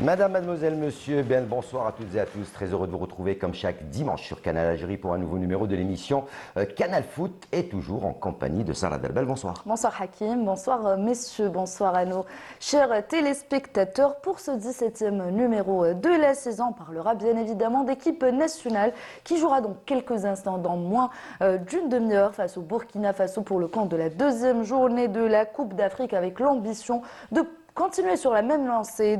Madame, mademoiselle, monsieur, bien le bonsoir à toutes et à tous. Très heureux de vous retrouver comme chaque dimanche sur Canal Algérie pour un nouveau numéro de l'émission Canal Foot et toujours en compagnie de Sarah Delbel. Bonsoir. Bonsoir Hakim, bonsoir messieurs, bonsoir à nos chers téléspectateurs. Pour ce 17e numéro de la saison, on parlera bien évidemment d'équipe nationale qui jouera dans quelques instants, dans moins d'une demi-heure face au Burkina Faso pour le compte de la deuxième journée de la Coupe d'Afrique avec l'ambition de continuer sur la même lancée,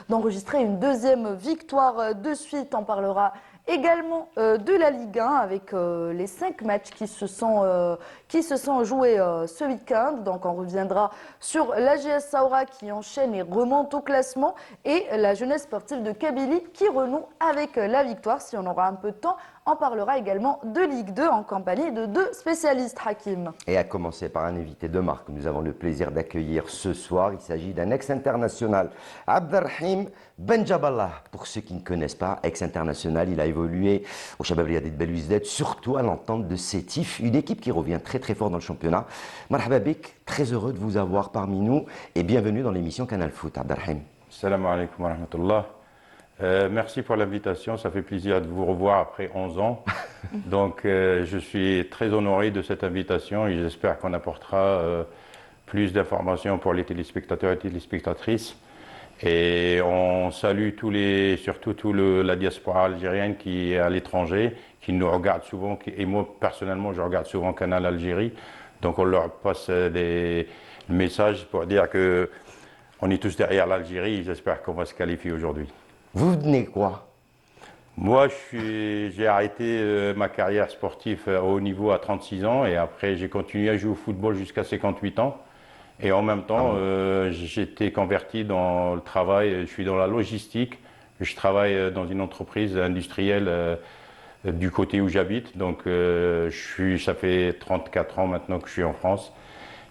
d'enregistrer une deuxième victoire de suite. On parlera également de la Ligue 1 avec les 5 matchs qui se sont joués ce week-end. Donc on reviendra sur l'AGS Saoura qui enchaîne et remonte au classement et la jeunesse sportive de Kabylie qui renoue avec la victoire. Si on aura un peu de temps, on parlera également de Ligue 2 en compagnie de 2 spécialistes, Hakim. Et à commencer par un invité de marque que nous avons le plaisir d'accueillir ce soir. Il s'agit d'un ex-international, Abderrahim Benjaballah. Pour ceux qui ne connaissent pas, ex-international, il a évolué au Chabab Riyadi de Belouizdad, surtout à l'entente de Sétif, une équipe qui revient très très fort dans le championnat. Marhaba bik, très heureux de vous avoir parmi nous et bienvenue dans l'émission Canal Foot, Abderrahim. Salam alaikum wa rahmatullah. Merci pour l'invitation, ça fait plaisir de vous revoir après 11 ans. Donc je suis très honoré de cette invitation et j'espère qu'on apportera plus d'informations pour les téléspectateurs et téléspectatrices. Et on salue surtout la diaspora algérienne qui est à l'étranger, qui nous regarde souvent, et moi personnellement je regarde souvent Canal Algérie. Donc on leur passe des messages pour dire qu'on est tous derrière l'Algérie et j'espère qu'on va se qualifier aujourd'hui. Vous venez quoi? Moi, j'ai arrêté ma carrière sportive à haut niveau à 36 ans et après j'ai continué à jouer au football jusqu'à 58 ans. Et en même temps, j'étais converti dans le travail, je suis dans la logistique, je travaille dans une entreprise industrielle du côté où j'habite. Donc ça fait 34 ans maintenant que je suis en France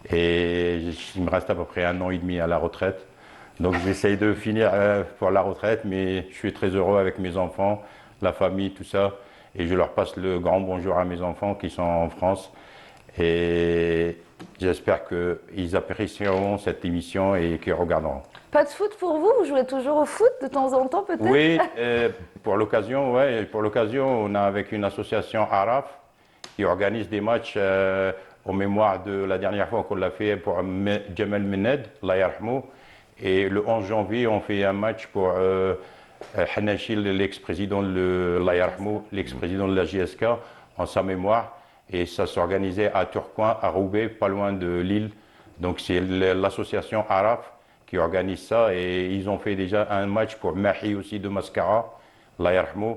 et il me reste à peu près 1 an et demi à la retraite. Donc j'essaye de finir pour la retraite, mais je suis très heureux avec mes enfants, la famille, tout ça. Et je leur passe le grand bonjour à mes enfants qui sont en France. Et j'espère qu'ils apprécieront cette émission et qu'ils regarderont. Pas de foot pour vous? Vous jouez toujours au foot de temps en temps peut-être? Oui, pour l'occasion, on a avec une association Araf qui organise des matchs en mémoire de la dernière fois qu'on l'a fait pour Jamal Mened, Allah yarhamou. Et le 11 janvier, on fait un match pour Hanachil, l'ex-président de l'ex-président de la JSK, en sa mémoire. Et ça s'organisait à Tourcoing, à Roubaix, pas loin de Lille. Donc c'est l'association Araf qui organise ça. Et ils ont fait déjà un match pour Mahi aussi de Mascara, Allah yarhamou.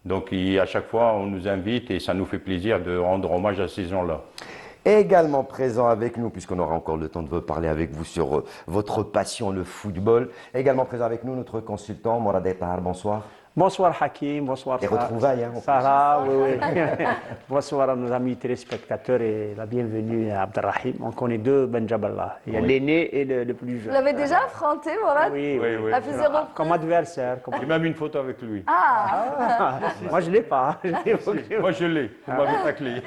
Donc à chaque fois, on nous invite et ça nous fait plaisir de rendre hommage à ces gens-là. Également présent avec nous, puisqu'on aura encore le temps de parler avec vous sur votre passion, le football. Également présent avec nous, notre consultant, Morad Tahar, bonsoir. Bonsoir Hakim, bonsoir Et retrouvailles, hein, Sarah, oui. Bonsoir à nos amis téléspectateurs et la bienvenue à Abderrahim. On connaît 2 Benjaballah. Il y a l'aîné et le plus jeune. Vous l'avez déjà affronté, Morad? Oui. À plusieurs reprises. Comme adversaire. J'ai même une photo avec lui. Moi, je ne l'ai pas. Moi, je l'ai. Vous m'avez taclé.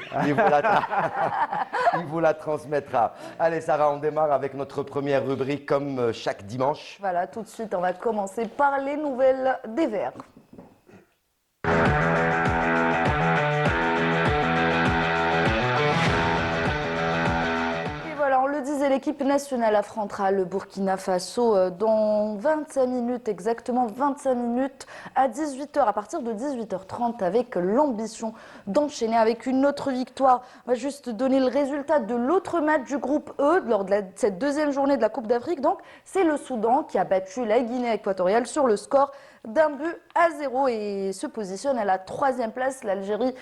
Il vous la transmettra. Allez, Sarah, on démarre avec notre première rubrique comme chaque dimanche. Voilà, tout de suite, on va commencer par les nouvelles des Verts. Et voilà, on le disait, l'équipe nationale affrontera le Burkina Faso dans 25 minutes, exactement 25 minutes à 18h, à partir de 18h30, avec l'ambition d'enchaîner avec une autre victoire. On va juste donner le résultat de l'autre match du groupe E lors de cette deuxième journée de la Coupe d'Afrique. Donc, c'est le Soudan qui a battu la Guinée équatoriale sur le score d'1-0 et se positionne à la 3e place. L'Algérie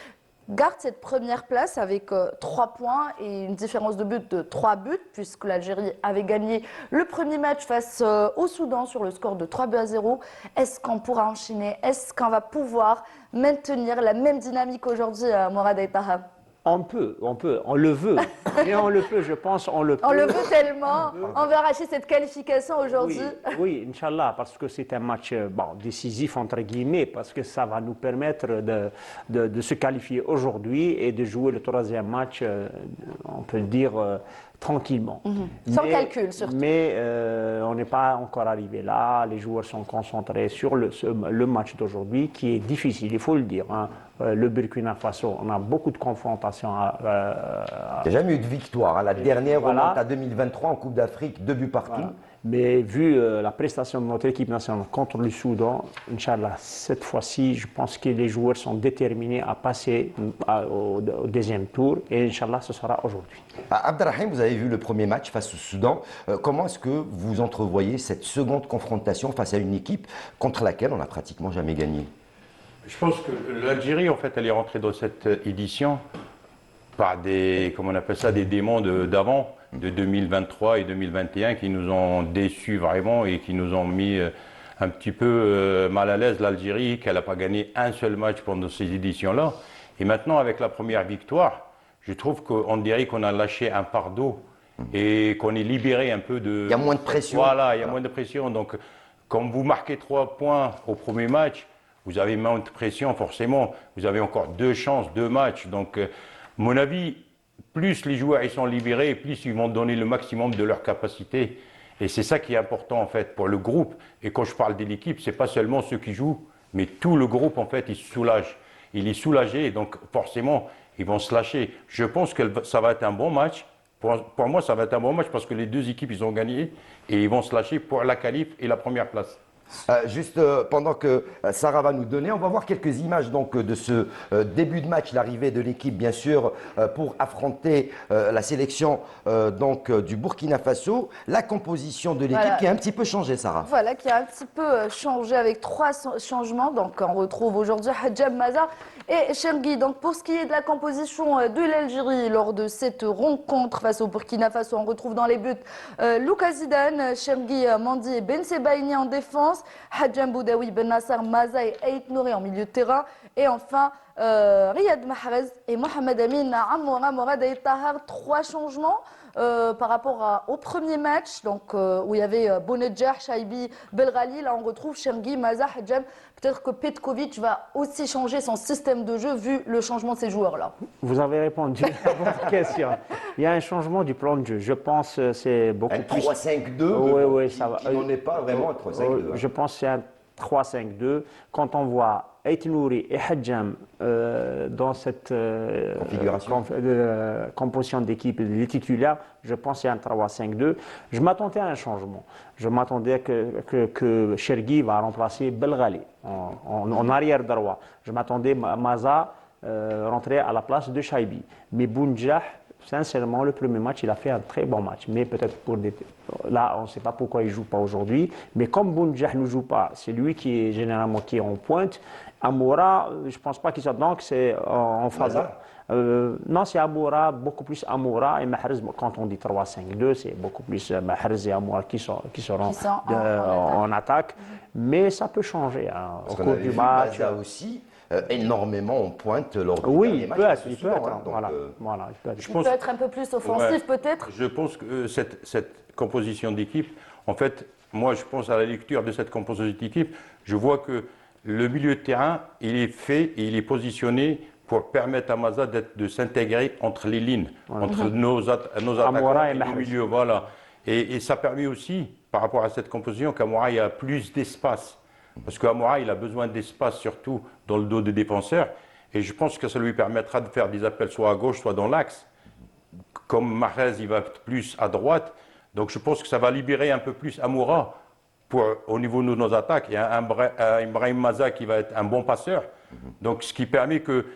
garde cette première place avec 3 points et une différence de but de 3 buts puisque l'Algérie avait gagné le premier match face au Soudan sur le score de 3-0. Est-ce qu'on pourra enchaîner? Est-ce qu'on va pouvoir maintenir la même dynamique aujourd'hui, Morad Tahar? On peut, on le veut. Et on le peut, je pense, on le peut. On le veut tellement, on veut arracher cette qualification aujourd'hui. Oui, Inch'Allah, parce que c'est un match décisif, entre guillemets, parce que ça va nous permettre de se qualifier aujourd'hui et de jouer le 3e match, on peut le dire, tranquillement. Sans calcul, surtout. Mais on n'est pas encore arrivé là. Les joueurs sont concentrés sur le match d'aujourd'hui, qui est difficile, il faut le dire, hein. Le Burkina Faso, on a beaucoup de confrontations. Il n'y a jamais eu de victoire, hein. La dernière voilà. remonte à 2023 en Coupe d'Afrique, 2 buts partout. Voilà. Mais vu la prestation de notre équipe nationale contre le Soudan, Inch'Allah, cette fois-ci, je pense que les joueurs sont déterminés à passer au deuxième tour. Et Inch'Allah, ce sera aujourd'hui. Abderrahim, vous avez vu le premier match face au Soudan. Comment est-ce que vous entrevoyez cette seconde confrontation face à une équipe contre laquelle on n'a pratiquement jamais gagné? Je pense que l'Algérie, en fait, elle est rentrée dans cette édition par des, comment on appelle ça, des démons d'avant, de 2023 et 2021, qui nous ont déçus vraiment et qui nous ont mis un petit peu mal à l'aise, l'Algérie, qu'elle n'a pas gagné un seul match pendant ces éditions-là. Et maintenant, avec la première victoire, je trouve qu'on dirait qu'on a lâché un fardeau et qu'on est libéré un peu de... Il y a moins de pression. Voilà, il y a moins de pression. Donc, quand vous marquez 3 points au premier match, vous avez moins de pression, forcément. Vous avez encore 2 chances, 2 matchs. Donc, mon avis, plus les joueurs ils sont libérés, plus ils vont donner le maximum de leur capacité. Et c'est ça qui est important, en fait, pour le groupe. Et quand je parle de l'équipe, ce n'est pas seulement ceux qui jouent, mais tout le groupe, en fait, il se soulage. Il est soulagé, donc forcément, ils vont se lâcher. Je pense que ça va être un bon match. Pour moi, ça va être un bon match parce que les 2 équipes, ils ont gagné et ils vont se lâcher pour la qualif et la première place. Juste pendant que Sarah va nous donner, on va voir quelques images donc de ce début de match, l'arrivée de l'équipe bien sûr pour affronter la sélection donc du Burkina Faso, la composition de l'équipe Voilà. qui a un petit peu changé, Sarah. Voilà, qui a un petit peu changé avec 3 changements. Donc, on retrouve aujourd'hui Hadjam Maza et Chergui. Donc, pour ce qui est de la composition de l'Algérie lors de cette rencontre face au Burkina Faso, on retrouve dans les buts Lucas Zidane, Chergui, Mandi et Ben Sebaini en défense, Hadjam Boudaoui, Ben Nasser, Maza et Ait Nouri en milieu de terrain. Et enfin, Riyad Mahrez et Mohamed Amin Amoura Morad et Tahar. 3 changements par rapport au premier match, donc, où il y avait Bounedjah, Shaibi, Belghali. Là, on retrouve Chergui, Maza, Hadjam. Peut-être que Petkovic va aussi changer son système de jeu vu le changement de ces joueurs-là. Vous avez répondu à votre question. Il y a un changement du plan de jeu. Je pense que c'est beaucoup Un plus... 3-5-2 Oui, ça va. qui n'en est pas vraiment un 3-5-2. Je pense que c'est un 3-5-2. Quand on voit Ait Nouri et Hadjam dans cette Configuration. composition d'équipe, les titulaires, je pense que c'est un 3-5-2. Je m'attendais à un changement. Je m'attendais que Chergui va remplacer Belghali en arrière droit. Je m'attendais à Maza rentrer à la place de Shaibi. Mais Bounedjah, sincèrement, le premier match, il a fait un très bon match. Mais peut-être pour des... Là, on ne sait pas pourquoi il ne joue pas aujourd'hui. Mais comme Bounedjah ne joue pas, c'est lui qui est généralement qui est en pointe. Amoura, je ne pense pas qu'il soit... Donc, c'est en faveur. Non, c'est Amoura, beaucoup plus Amoura et Mahrez. Quand on dit 3-5-2, c'est beaucoup plus Mahrez et Amoura qui seront en attaque. Mais ça peut changer hein, au cours du match. Maza aussi énormément en pointe lors du Oui, dernier il match peut face être, au il peut Soudan, être. hein. Donc, Voilà, il peut être. Il peut être un peu plus offensif, peut-être. Je pense que cette composition d'équipe, en fait, moi je pense à la lecture de cette composition d'équipe, je vois que le milieu de terrain, il est fait et il est positionné pour permettre à Maza de s'intégrer entre les lignes, entre nos attaquants et et le milieu. Voilà. Et ça permet aussi, par rapport à cette composition, qu'Amoura il a plus d'espace. Parce qu'Amoura, il a besoin d'espace, surtout dans le dos des défenseurs. Et je pense que ça lui permettra de faire des appels soit à gauche, soit dans l'axe. Comme Mahrez, il va être plus à droite. Donc je pense que ça va libérer un peu plus Amoura au niveau de nos attaques. Il y a un Ibrahim Maza qui va être un bon passeur. Donc ce qui permet que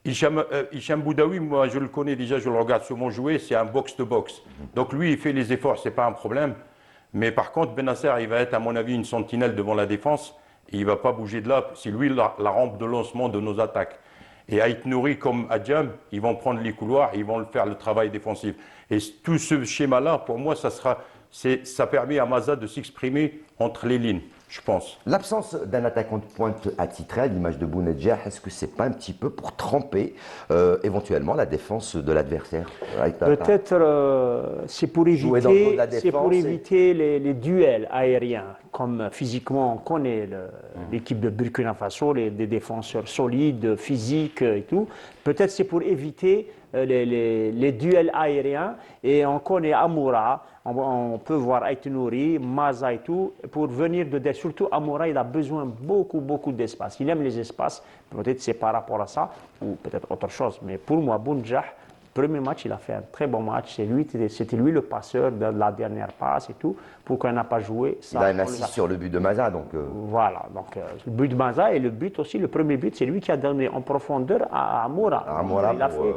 Hicham Boudaoui, moi je le connais déjà, je le regarde souvent jouer, c'est un box-to-box. Donc lui, il fait les efforts, ce n'est pas un problème. Mais par contre, Ben Nasser, il va être à mon avis une sentinelle devant la défense. Et il ne va pas bouger de là. C'est lui la rampe de lancement de nos attaques. Et Ait Nouri comme Hadjam, ils vont prendre les couloirs et ils vont faire le travail défensif. Et tout ce schéma-là, pour moi, ça permet à Maza de s'exprimer entre les lignes, je pense. L'absence d'un attaquant de pointe attitré, à l'image de Bounedjah, est-ce que c'est pas un petit peu pour tremper éventuellement la défense de l'adversaire? Peut-être c'est pour éviter les duels aériens. Comme physiquement on connaît l'équipe de Burkina Faso, des défenseurs solides, physiques et tout. Peut-être c'est pour éviter les duels aériens. Et on connaît Amoura, on peut voir Ait Nouri, Maza et tout. Pour venir de derrière, surtout Amoura, il a besoin beaucoup d'espace. Il aime les espaces. Peut-être c'est par rapport à ça, ou peut-être autre chose. Mais pour moi, Bounjah, premier match, il a fait un très bon match. C'était lui le passeur de la dernière passe et tout. Pourquoi il n'a pas joué ça, Il a un assist sur le but de Maza, donc. Voilà, donc le but de Maza et le but aussi, le premier but, c'est lui qui a donné en profondeur à Amoura. Amoura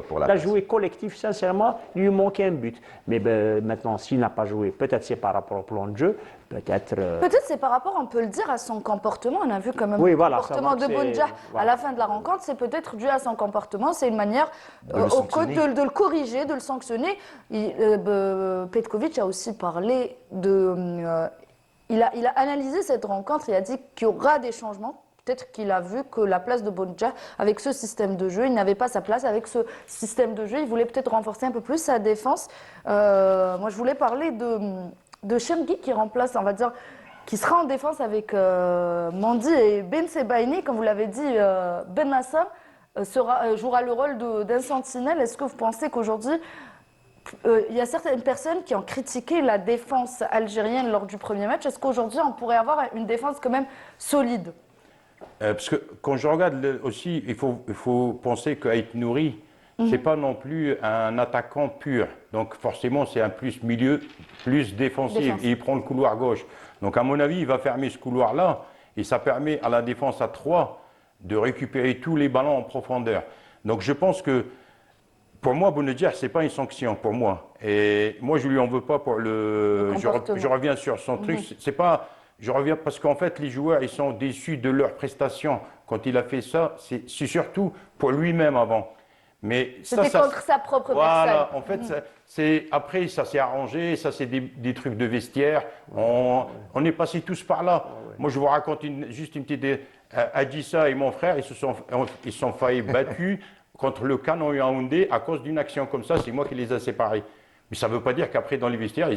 pour la il a passe. joué collectif, sincèrement, il lui manquait un but. Mais maintenant, s'il n'a pas joué, peut-être c'est par rapport au plan de jeu, peut-être. Peut-être c'est par rapport, on peut le dire, à son comportement. On a vu quand même Oui, le voilà, comportement ça de va que Bounjah c'est- à la fin de la rencontre. C'est peut-être dû à son comportement. C'est une manière De le au coach sanctionner. de le corriger, de le sanctionner. Petkovic a aussi parlé de. Il a analysé cette rencontre. Il a dit qu'il y aura des changements. Peut-être qu'il a vu que la place de Bounjah, avec ce système de jeu, il n'avait pas sa place. Avec ce système de jeu, il voulait peut-être renforcer un peu plus sa défense. Moi, je voulais parler de Chergui qui remplace, on va dire, qui sera en défense avec Mandi et Ben Sebaini. Comme vous l'avez dit, Ben Nasser jouera le rôle d'un sentinelle. Est-ce que vous pensez qu'aujourd'hui, il y a certaines personnes qui ont critiqué la défense algérienne lors du premier match? Est-ce qu'aujourd'hui, on pourrait avoir une défense quand même solide? Parce que quand je regarde aussi, il faut penser que Ait Nouri, c'est pas non plus un attaquant pur. Donc forcément, c'est un plus milieu, plus défensif. Et il prend le couloir gauche. Donc à mon avis, il va fermer ce couloir-là. Et ça permet à la défense à 3 de récupérer tous les ballons en profondeur. Donc je pense que, pour moi, Bounedjah, ce n'est pas une sanction, pour moi. Et moi, je ne lui en veux pas pour le... Je reviens sur son truc. C'est pas... Je reviens parce qu'en fait, les joueurs, ils sont déçus de leur prestation. Quand il a fait ça, c'est surtout pour lui-même avant. Mais C'était contre sa propre voilà, personne. en fait, après, ça s'est arrangé. Ça, c'est des trucs de vestiaire. On est passés tous par là. Moi, je vous raconte juste une petite... Adissa et mon frère, ils sont faillis battus contre le Canon Yaoundé à cause d'une action comme ça. C'est moi qui les ai séparés. Mais ça ne veut pas dire qu'après, dans les vestiaires,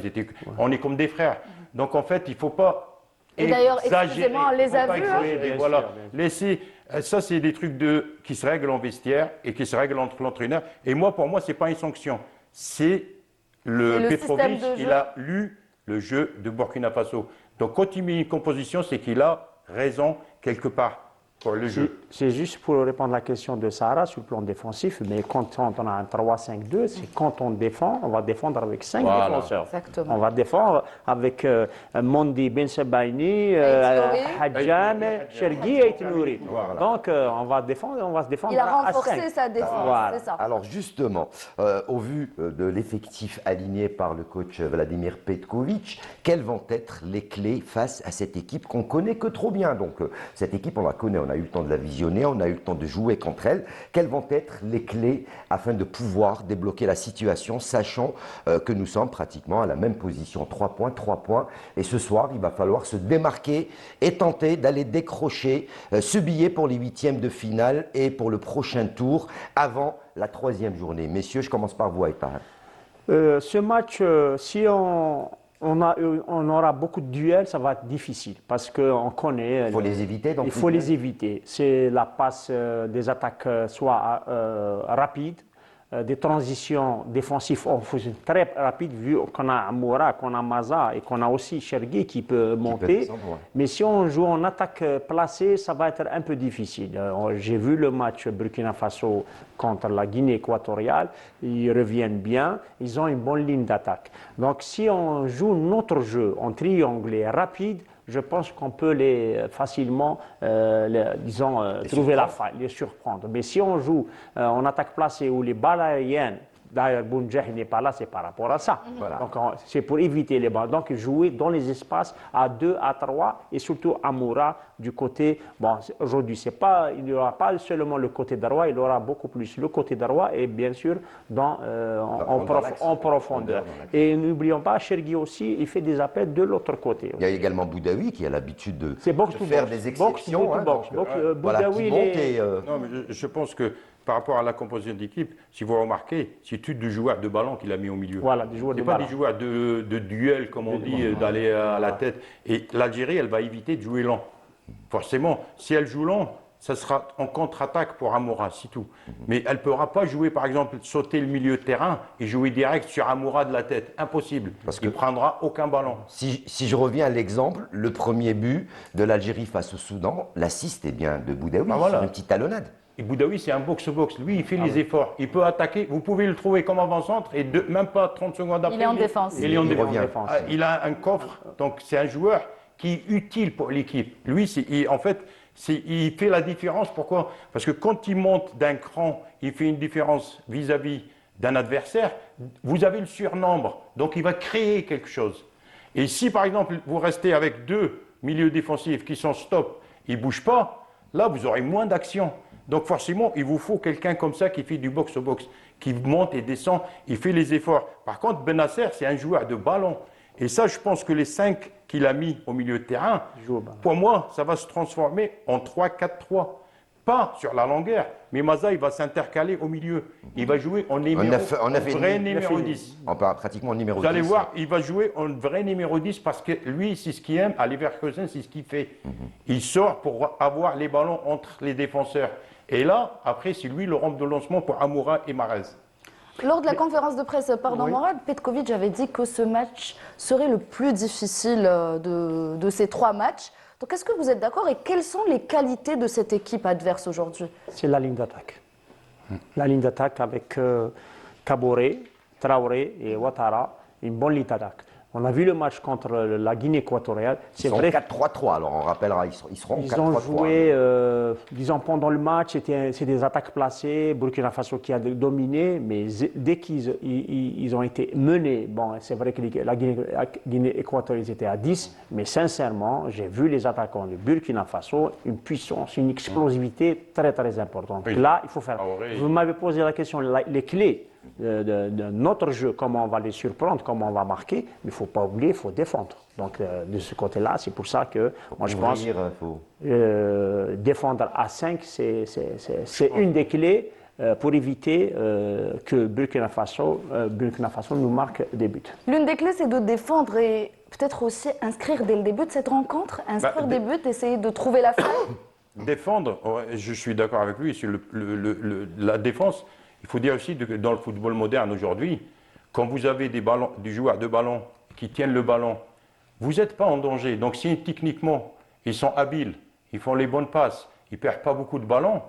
on est comme des frères. Donc, en fait, il ne faut pas Et d'ailleurs, exagérer. excusez-moi, on les a Faut pas vus, exagérer, hein. voilà. Bien sûr, bien sûr. Laissez, ça, c'est des trucs qui se règlent en vestiaire et qui se règlent entre l'entraîneur. Et moi, pour moi, ce n'est pas une sanction. C'est le Petrovic, système de jeu. il a lu le jeu de Burkina Faso. Donc, quand il met une composition, c'est qu'il a raison quelque part pour le jeu. C'est juste pour répondre à la question de Sarah sur le plan défensif, mais quand on a un 3-5-2, c'est quand on défend, on va défendre avec 5 Voilà. défenseurs. Exactement. On va défendre avec Mondi Ben Sebaini, Nouri. Hadjan, Chergui et Ait Nouri. Voilà. Donc on va se défendre Il a à renforcé 5. sa défense, Voilà. c'est ça. Alors justement, au vu de l'effectif aligné par le coach Vladimir Petkovic, quelles vont être les clés face à cette équipe qu'on connaît que trop bien? Donc cette équipe, on la connaît, on a eu le temps de la visionner, on a eu le temps de jouer contre elle. Quelles vont être les clés afin de pouvoir débloquer la situation, sachant que nous sommes pratiquement à la même position, 3 points. Et ce soir, il va falloir se démarquer et tenter d'aller décrocher ce billet pour les 8e de finale et pour le prochain tour avant la 3e journée. Messieurs, je commence par vous, Aïtar. Ce match, si on aura beaucoup de duels, ça va être difficile parce qu'on connaît. Il faut les éviter. Donc Il faut les éviter. C'est la passe des attaques soit rapides, des transitions défensives très rapides, vu qu'on a Amoura, qu'on a Maza et qu'on a aussi Chergui qui peut monter. descendre, ouais. Mais si on joue en attaque placée, ça va être un peu difficile. J'ai vu le match Burkina Faso contre la Guinée équatoriale. Ils reviennent bien. Ils ont une bonne ligne d'attaque. Donc si on joue notre jeu en triangle rapide, je pense qu'on peut facilement, trouver la faille, les surprendre. Mais si on joue en attaque placée où les balles aériennes, d'ailleurs Bounjah n'est pas là, c'est par rapport à ça. Voilà. Donc c'est pour éviter les balles. Donc jouer dans les espaces à 2, à 3 et surtout Amoura du côté. Bon, aujourd'hui, il n'y aura pas seulement le côté droit, il y aura beaucoup plus le côté droit et bien sûr en profondeur. Et n'oublions pas, Chergui aussi, il fait des appels de l'autre côté. Il y a également Boudaoui qui a l'habitude de Box to faire box. des exceptions. Box to box. Voilà, Boudaoui, qui monte et, Non, mais je pense que par rapport à la composition d'équipe, si vous remarquez, c'est tous des joueurs de ballon qu'il a mis au milieu. Voilà, des joueurs de C'est pas ballon. des joueurs de duel, comme on dit, d'aller à la tête. Et l'Algérie, elle va éviter de jouer lent. Forcément, si elle joue lent, ça sera en contre-attaque pour Amoura, c'est tout. Mais elle ne pourra pas jouer, par exemple, sauter le milieu de terrain et jouer direct sur Amoura de la tête. Impossible. Parce Il ne que- prendra aucun ballon. Si je reviens à l'exemple, le premier but de l'Algérie face au Soudan, l'assist est bien de Boudaoui, Ah, voilà. sur une petite talonnade. Et Boudaoui, c'est un box-box. Lui, il fait les efforts. Il peut attaquer. Vous pouvez le trouver comme avant-centre et même pas 30 secondes après. Il est en défense. Il est en Il défense. revient. Ah, il a un coffre. Donc, c'est un joueur qui est utile pour l'équipe. Lui, en fait, il fait la différence. Pourquoi? Parce que quand il monte d'un cran, il fait une différence vis-à-vis d'un adversaire. Vous avez le surnombre. Donc, il va créer quelque chose. Et si, par exemple, vous restez avec deux milieux défensifs qui sont stop, ils ne bougent pas, là, vous aurez moins d'action. Donc forcément, il vous faut quelqu'un comme ça qui fait du box-au-box, qui monte et descend, il fait les efforts. Par contre, Benasser, c'est un joueur de ballon. Et ça, je pense que les 5 qu'il a mis au milieu de terrain, Joue au ballon. pour moi, ça va se transformer en 3-4-3. Pas sur la longueur, mais Maza, il va s'intercaler au milieu. Il va jouer en vrai numéro 10. Pratiquement numéro 10. Vous allez voir, il va jouer en vrai numéro 10 parce que lui, c'est ce qu'il aime. À Leverkusen, c'est ce qu'il fait. Il sort pour avoir les ballons entre les défenseurs. Et là, après, c'est lui le rampe de lancement pour Amoura et Mahrez. Lors de la conférence de presse, Oui. Morad, Petkovic avait dit que ce match serait le plus difficile de ces 3 matchs. Donc est-ce que vous êtes d'accord et quelles sont les qualités de cette équipe adverse aujourd'hui? C'est la ligne d'attaque. La ligne d'attaque avec Kaboré, Traoré et Ouattara, une bonne ligne d'attaque. On a vu le match contre la Guinée équatoriale. Ils C'est sont vrai 4-3-3, alors on rappellera, ils seront qu'ils 4-3-3. ont joué, disons, pendant le match, c'est des attaques placées, Burkina Faso qui a dominé, mais dès qu'ils ont été menés, bon, c'est vrai que la Guinée équatoriale était à 10, mais sincèrement, j'ai vu les attaquants de Burkina Faso, une puissance, une explosivité très très importante. Oui. Là, il faut faire. Ah ouais. Vous m'avez posé la question, les clés de notre jeu, comment on va les surprendre, comment on va marquer, mais il ne faut pas oublier, il faut défendre. Donc de ce côté-là, c'est pour ça que moi je pense défendre à 5, c'est une des clés pour éviter que Burkina Faso nous marque des buts. L'une des clés, c'est de défendre et peut-être aussi inscrire dès le début de cette rencontre, inscrire des buts, essayer de trouver la faille. Défendre, je suis d'accord avec lui, sur la défense. Il faut dire aussi que dans le football moderne aujourd'hui, quand vous avez des joueurs de ballon qui tiennent le ballon, vous n'êtes pas en danger. Donc si techniquement, ils sont habiles, ils font les bonnes passes, ils ne perdent pas beaucoup de ballons,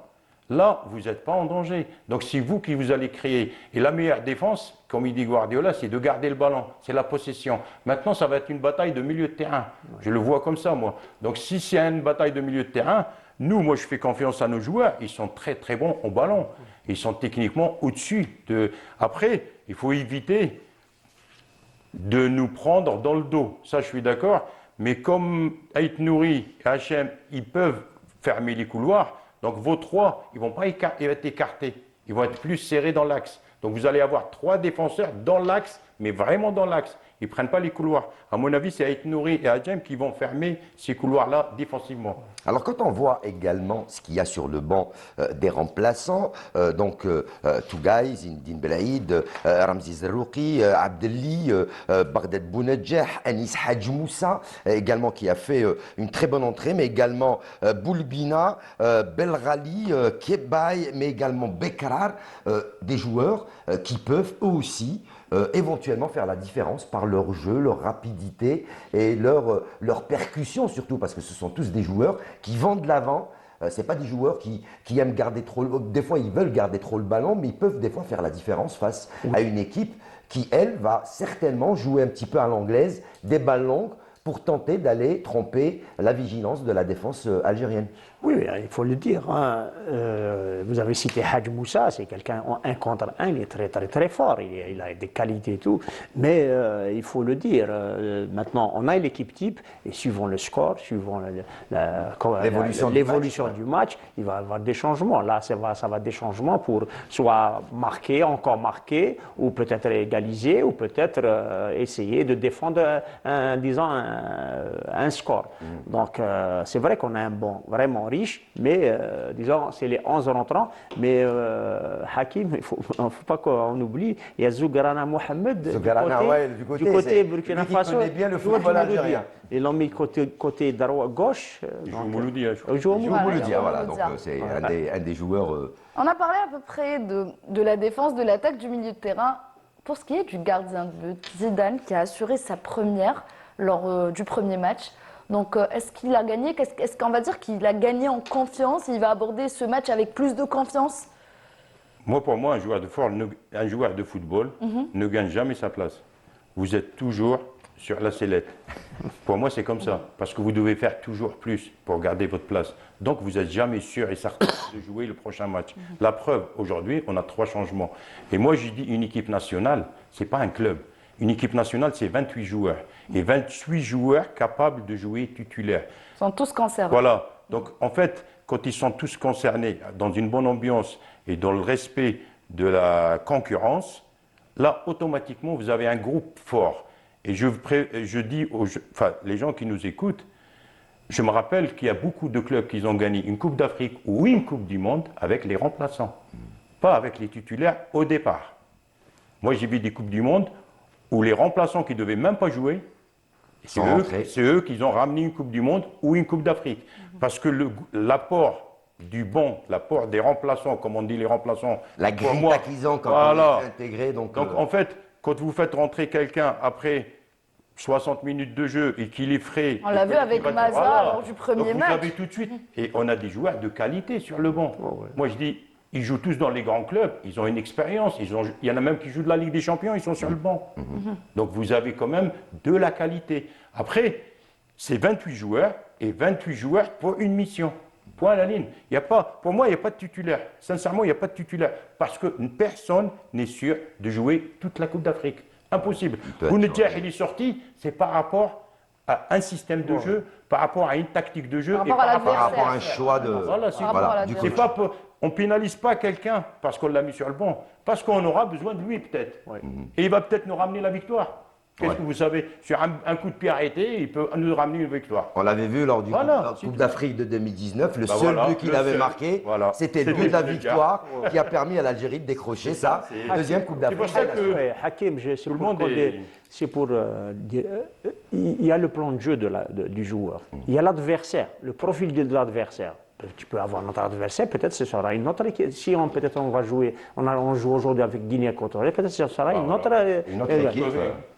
là, vous n'êtes pas en danger. Donc c'est vous qui vous allez créer. Et la meilleure défense, comme il dit Guardiola, c'est de garder le ballon, c'est la possession. Maintenant, ça va être une bataille de milieu de terrain. Je le vois comme ça, moi. Donc si c'est une bataille de milieu de terrain, moi je fais confiance à nos joueurs, ils sont très très bons au ballon. Ils sont techniquement au-dessus de... Après, il faut éviter de nous prendre dans le dos. Ça, je suis d'accord. Mais comme Ait Nouri et Hachem, ils peuvent fermer les couloirs, donc vos 3, ils ne vont pas être écartés. Ils vont être plus serrés dans l'axe. Donc vous allez avoir 3 défenseurs dans l'axe, mais vraiment dans l'axe. Ils ne prennent pas les couloirs. À mon avis, c'est Ait Nouri et Hachem qui vont fermer ces couloirs-là défensivement. Alors quand on voit également ce qu'il y a sur le banc des remplaçants, Tougaï, Zinedine Belaïd, Ramzi Zerouki, Abdelli, Bagdad Bounedjah, Anis Hadj Moussa, également qui a fait une très bonne entrée, mais également Boulbina, Belghali, Kebay, mais également Bekrar, des joueurs qui peuvent eux aussi éventuellement faire la différence par leur jeu, leur rapidité et leur percussion surtout, parce que ce sont tous des joueurs qui vont de l'avant. C'est pas des joueurs qui aiment garder trop. Des fois, ils veulent garder trop le ballon, mais ils peuvent des fois faire la différence face à une équipe qui, elle, va certainement jouer un petit peu à l'anglaise, des balles longues, pour tenter d'aller tromper la vigilance de la défense algérienne. Oui, il faut le dire. Hein. Vous avez cité Hadj Moussa, c'est quelqu'un en 1 contre 1, il est très très très fort, il a des qualités et tout. Mais il faut le dire, maintenant on a l'équipe type et suivant le score, suivant l'évolution du match, il va y avoir des changements. Là, ça va être des changements pour soit marquer, encore marquer, ou peut-être égaliser, ou peut-être essayer de défendre, disons, un score. Donc, c'est vrai qu'on a un banc vraiment riche, mais disons, c'est les 11 rentrants. Mais Hakim, il ne faut pas qu'on oublie, il y a Zougarana Mohamed Zougarana, ouais, du côté, c'est Burkina lui qui Faso. connaît bien le Tu vois, football tu me le dis. algérien. Ils l'ont mis côté gauche. Il joue au Mouloudia, je crois. Il joue au Il joue au Mouloudia. Mouloudia, Voilà, voilà. Donc, Mouloudia. c'est un des joueurs. On a parlé à peu près de la défense, de l'attaque, du milieu de terrain. Pour ce qui est du gardien de but, Zidane qui a assuré sa première lors du premier match. Donc, est-ce qu'il a gagné? Est-ce qu'on va dire qu'il a gagné en confiance? Il va aborder ce match avec plus de confiance? Pour moi, un joueur de football ne gagne jamais sa place. Vous êtes toujours sur la sellette. Pour moi, c'est comme ça. Parce que vous devez faire toujours plus pour garder votre place. Donc, vous n'êtes jamais sûr et certain de jouer le prochain match. La preuve, aujourd'hui, on a 3 changements. Et moi, je dis une équipe nationale, ce n'est pas un club. Une équipe nationale, c'est 28 joueurs. Et 28 joueurs capables de jouer titulaire. Ils sont tous concernés. Voilà. Donc, en fait, quand ils sont tous concernés, dans une bonne ambiance et dans le respect de la concurrence, là, automatiquement, vous avez un groupe fort. Et je dis les gens qui nous écoutent, je me rappelle qu'il y a beaucoup de clubs qui ont gagné une Coupe d'Afrique ou une Coupe du Monde avec les remplaçants, pas avec les titulaires au départ. Moi, j'ai vu des Coupes du Monde où les remplaçants qui ne devaient même pas jouer, c'est eux qui ont ramené une Coupe du Monde ou une Coupe d'Afrique. Parce que l'apport du bon, l'apport des remplaçants, comme on dit les remplaçants. La grinta qu'ils ont quand on est intégré. Donc en fait, quand vous faites rentrer quelqu'un après 60 minutes de jeu et qu'il est frais. On l'a vu avec Maza lors du premier match. Vous avez tout de suite. Et on a des joueurs de qualité sur le banc. Moi, je dis, ils jouent tous dans les grands clubs, ils ont une expérience. Il y en a même qui jouent de la Ligue des Champions, ils sont sur le banc. Donc vous avez quand même de la qualité. Après, c'est 28 joueurs et 28 joueurs pour une mission. Point à la ligne. Pour moi, il n'y a pas de titulaire. Sincèrement, il n'y a pas de titulaire. Parce que personne n'est sûr de jouer toute la Coupe d'Afrique. Impossible. Bounedjah, il est sorti, c'est par rapport à un système de jeu, par rapport à une tactique de jeu, par rapport à un choix de. C'est pas on ne pénalise pas quelqu'un parce qu'on l'a mis sur le banc, parce qu'on aura besoin de lui peut-être. Et il va peut-être nous ramener la victoire. Qu'est-ce que vous savez? Sur un coup de pied arrêté, il peut nous ramener une victoire. On l'avait vu lors du Coupe d'Afrique de 202019. Le seul but qu'il avait marqué, c'était le but de la victoire qui a permis à l'Algérie de décrocher sa deuxième Coupe d'Afrique. C'est pour ça que Hakim, c'est pour dire, il y a le plan de jeu du joueur. Il y a l'adversaire, le profil de l'adversaire. Tu peux avoir notre adversaire, peut-être ce sera une autre équipe. Si peut-être on va jouer, on joue aujourd'hui avec Guinée équatoriale, peut-être ce sera une autre équipe.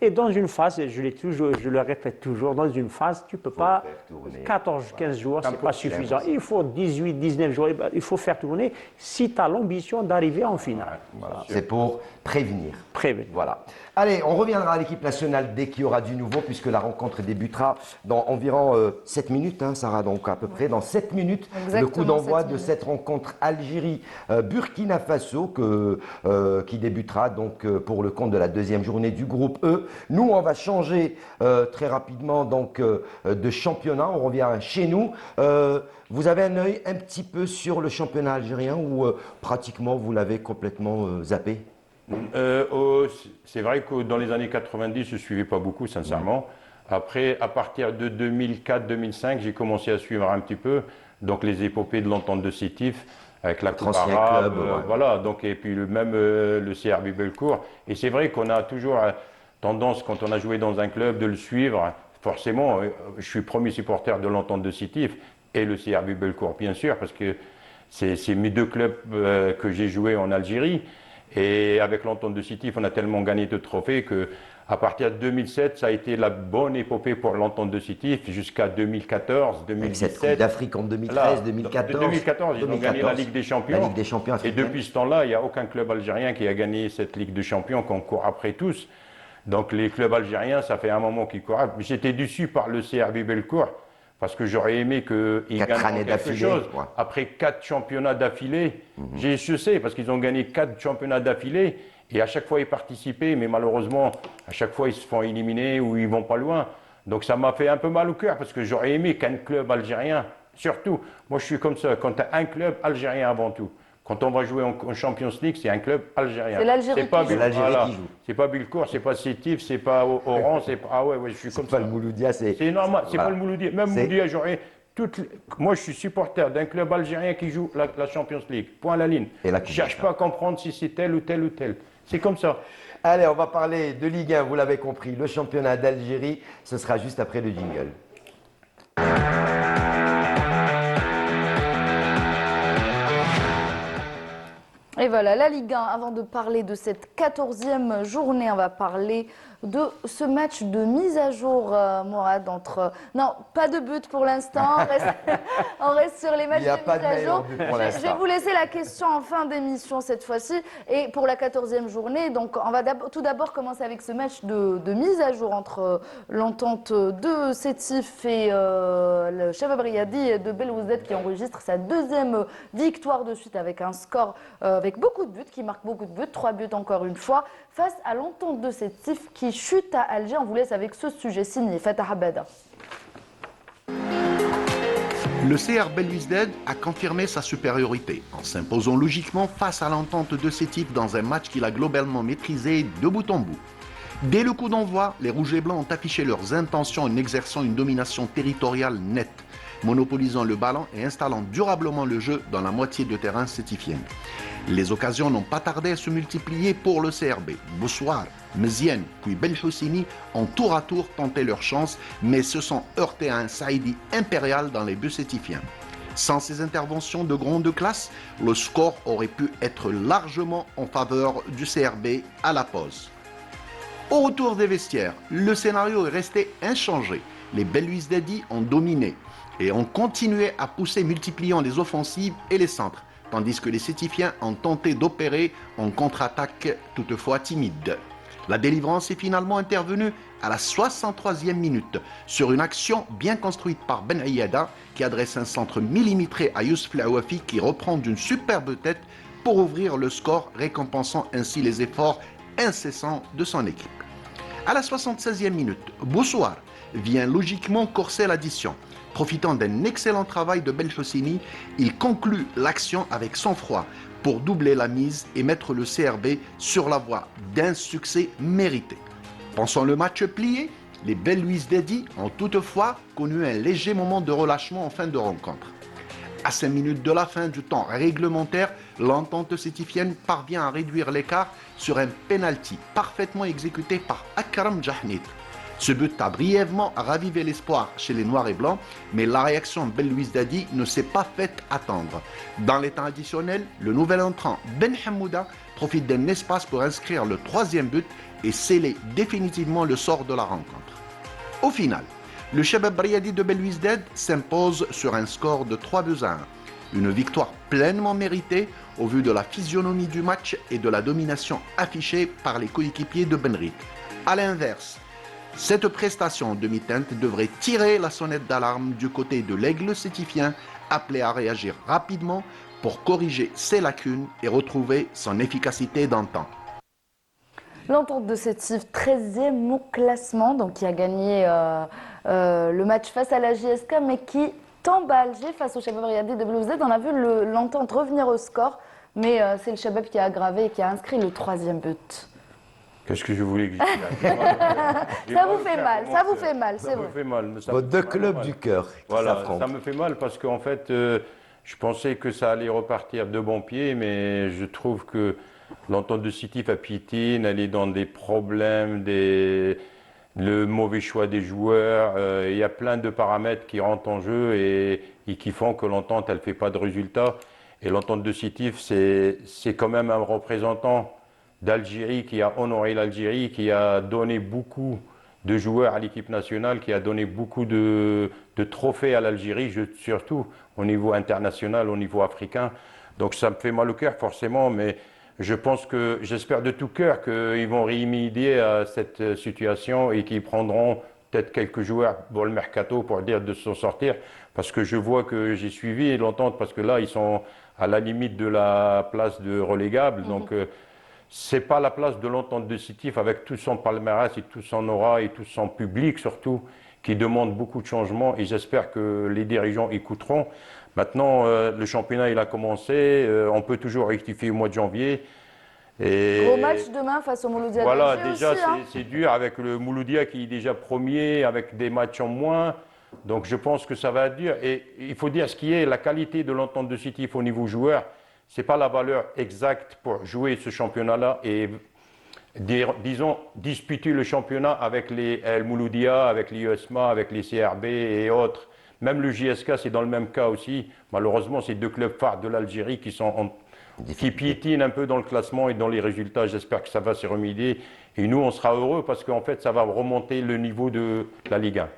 Et dans une phase, je le répète toujours, dans une phase, tu ne peux pas, 14, 15 joueurs, ce n'est pas suffisant. Il faut 18, 19 joueurs, il faut faire tourner si tu as l'ambition d'arriver en finale. C'est pour prévenir. Voilà. Allez, on reviendra à l'équipe nationale dès qu'il y aura du nouveau, puisque la rencontre débutera dans environ 7 minutes, Sarah, donc à peu près dans 7 minutes. Exactement, le coup d'envoi 7 de minutes. cette rencontre Algérie-Burkina Faso qui débutera donc pour le compte de la deuxième journée du groupe E. Nous, on va changer très rapidement donc de championnat. On revient chez nous. Vous avez un œil un petit peu sur le championnat algérien ou pratiquement vous l'avez complètement zappé? C'est vrai que dans les années 90, je ne suivais pas beaucoup, sincèrement. Après, à partir de 2004-2005, j'ai commencé à suivre un petit peu. Donc, les épopées de l'entente de Sétif, avec la Coupe arabe, voilà. Donc, et puis même le CRB Bellecour. Et c'est vrai qu'on a toujours tendance, quand on a joué dans un club, de le suivre. Forcément, je suis premier supporter de l'entente de Sétif et le CRB Bellecour, bien sûr, parce que c'est mes deux clubs que j'ai joué en Algérie. Et avec l'entente de Sétif, on a tellement gagné de trophées qu'à partir de 2007, ça a été la bonne épopée pour l'entente de Sétif jusqu'à 2014, 2017. Avec cette Coupe d'Afrique en 2013, 2014. 2014, ils ont gagné la Ligue des Champions. La Ligue des Champions et depuis ce temps-là, il n'y a aucun club algérien qui a gagné cette Ligue des Champions qu'on court après tous. Donc les clubs algériens, ça fait un moment qu'ils courent. J'étais déçu par le CRB Bellecour parce que j'aurais aimé qu'ils gagnent quelque chose. Après 4 championnats d'affilée, je sais, parce qu'ils ont gagné 4 championnats d'affilée, et à chaque fois ils participaient, mais malheureusement, à chaque fois ils se font éliminer ou ils vont pas loin. Donc ça m'a fait un peu mal au cœur, parce que j'aurais aimé qu'un club algérien, surtout, moi je suis comme ça, quand tu as un club algérien avant tout, Quand on va jouer en Champions League, c'est un club algérien. C'est l'Algérie C'est pas qui joue. L'Algérie qui joue. C'est pas Bilkour, c'est pas Sétif, c'est pas Oran, c'est pas... Ah ouais, je suis comme C'est pas ça. le Mouloudia, c'est. C'est normal, c'est Voilà. pas le Mouloudia. Même C'est- Mouloudia, j'aurais... Moi, je suis supporter d'un club algérien qui joue la Champions League. Point à la ligne. Et la Je Coupe cherche d'État. pas à comprendre si c'est tel ou tel ou tel. C'est comme ça. Allez, on va parler de Ligue 1, vous l'avez compris, le championnat d'Algérie, ce sera juste après le jingle. Et voilà, la Ligue 1, avant de parler de cette 14e journée, on va parler de ce match de mise à jour, Mourad, entre... Non, pas de but pour l'instant, on reste sur les matchs Il n'y a de pas mise de à meilleur jour. but pour Je vais l'instant. vous laisser la question en fin d'émission cette fois-ci. Et pour la 14e journée, donc on va tout d'abord commencer avec ce match de mise à jour entre l'entente de Sétif et le Shabab Riadi de Belouizdad qui enregistre sa deuxième victoire de suite avec un score avec beaucoup de buts, qui marque beaucoup de buts, 3 buts encore une fois, face à l'entente de Sétif qui chute à Alger. On vous laisse avec ce sujet signé Fatah Abada. Le CR Belouizdad a confirmé sa supériorité en s'imposant logiquement face à l'entente de Sétif dans un match qu'il a globalement maîtrisé de bout en bout. Dès le coup d'envoi, les Rouges et Blancs ont affiché leurs intentions en exerçant une domination territoriale nette, monopolisant le ballon et installant durablement le jeu dans la moitié de terrain sétifienne. Les occasions n'ont pas tardé à se multiplier pour le CRB. Boussoir, Mziane puis Belhoussini ont tour à tour tenté leur chance, mais se sont heurtés à un Saïdi impérial dans les buts sétifiens. Sans ces interventions de grande classe, le score aurait pu être largement en faveur du CRB à la pause. Au retour des vestiaires, le scénario est resté inchangé. Les Belouizdadi ont dominé et ont continué à pousser, multipliant les offensives et les centres, tandis que les Sétifiens ont tenté d'opérer en contre-attaque toutefois timide. La délivrance est finalement intervenue à la 63e minute sur une action bien construite par Ben Aïada qui adresse un centre millimétré à Youssef Laouafi qui reprend d'une superbe tête pour ouvrir le score, récompensant ainsi les efforts incessants de son équipe. À la 76e minute, Boussoir vient logiquement corser l'addition. Profitant d'un excellent travail de Belhoussini, il conclut l'action avec sang-froid pour doubler la mise et mettre le CRB sur la voie d'un succès mérité. Pensant le match plié, les Belouizdadi ont toutefois connu un léger moment de relâchement en fin de rencontre. À 5 minutes de la fin du temps réglementaire, l'entente sétifienne parvient à réduire l'écart sur un penalty parfaitement exécuté par Akram Jahnit. Ce but a brièvement ravivé l'espoir chez les Noirs et Blancs, mais la réaction Belouizdadi ne s'est pas faite attendre. Dans les temps additionnels, le nouvel entrant Ben Hamouda profite d'un espace pour inscrire le 3e but et sceller définitivement le sort de la rencontre. Au final, le Shabab Riadi de Belouizdad s'impose sur un score de 3-2-1. Une victoire pleinement méritée au vu de la physionomie du match et de la domination affichée par les coéquipiers de Benrit. A l'inverse, cette prestation en demi-teinte devrait tirer la sonnette d'alarme du côté de l'Aigle sétifien, appelé à réagir rapidement pour corriger ses lacunes et retrouver son efficacité d'antan. L'entente de Sétif, 13e au classement, donc qui a gagné le match face à la JSK, mais qui tombe à Alger face au Shabab Riadi de Belouizdad. On a vu l'entente revenir au score, mais c'est le Shabab qui a aggravé et qui a inscrit le 3e but. Qu'est-ce que je voulais que je dise? Ça vous fait mal, ça vous fait mal, c'est Ça me vrai. fait mal. Vos deux clubs du cœur qui Voilà, s'affrontent. ça me fait mal parce qu'en fait, je pensais que ça allait repartir de bon pied, mais je trouve que l'entente de Sétif à piétine, elle est dans des problèmes, le mauvais choix des joueurs. Il y a plein de paramètres qui rentrent en jeu et qui font que l'entente, elle ne fait pas de résultat. Et l'entente de Sétif, c'est quand même un représentant d'Algérie qui a honoré l'Algérie, qui a donné beaucoup de joueurs à l'équipe nationale, qui a donné beaucoup de trophées à l'Algérie, surtout au niveau international, au niveau africain. Donc ça me fait mal au cœur forcément, mais j'espère de tout cœur qu'ils vont remédier à cette situation et qu'ils prendront peut-être quelques joueurs pour le mercato pour dire de s'en sortir, parce que je vois que j'ai suivi l'entente, parce que là ils sont à la limite de la place de relégable, donc c'est pas la place de l'entente de Sétif avec tout son palmarès et tout son aura et tout son public surtout qui demande beaucoup de changements, et j'espère que les dirigeants écouteront, Maintenant, le championnat, il a commencé. On peut toujours rectifier au mois de janvier. Et Gros match demain face au Mouloudia voilà, d'Alger déjà, aussi, hein. c'est dur avec le Mouloudia qui est déjà premier, avec des matchs en moins. Donc, je pense que ça va être dur. Et il faut dire ce qui est la qualité de l'entente de Sétif au niveau joueur. Ce n'est pas la valeur exacte pour jouer ce championnat-là et, disons, disputer le championnat avec les El Mouloudia, avec les USMA, avec les CRB et autres. Même le JSK, c'est dans le même cas aussi. Malheureusement, c'est deux clubs phares de l'Algérie qui piétinent un peu dans le classement et dans les résultats. J'espère que ça va se remédier. Et nous, on sera heureux parce qu'en fait, ça va remonter le niveau de la Ligue 1.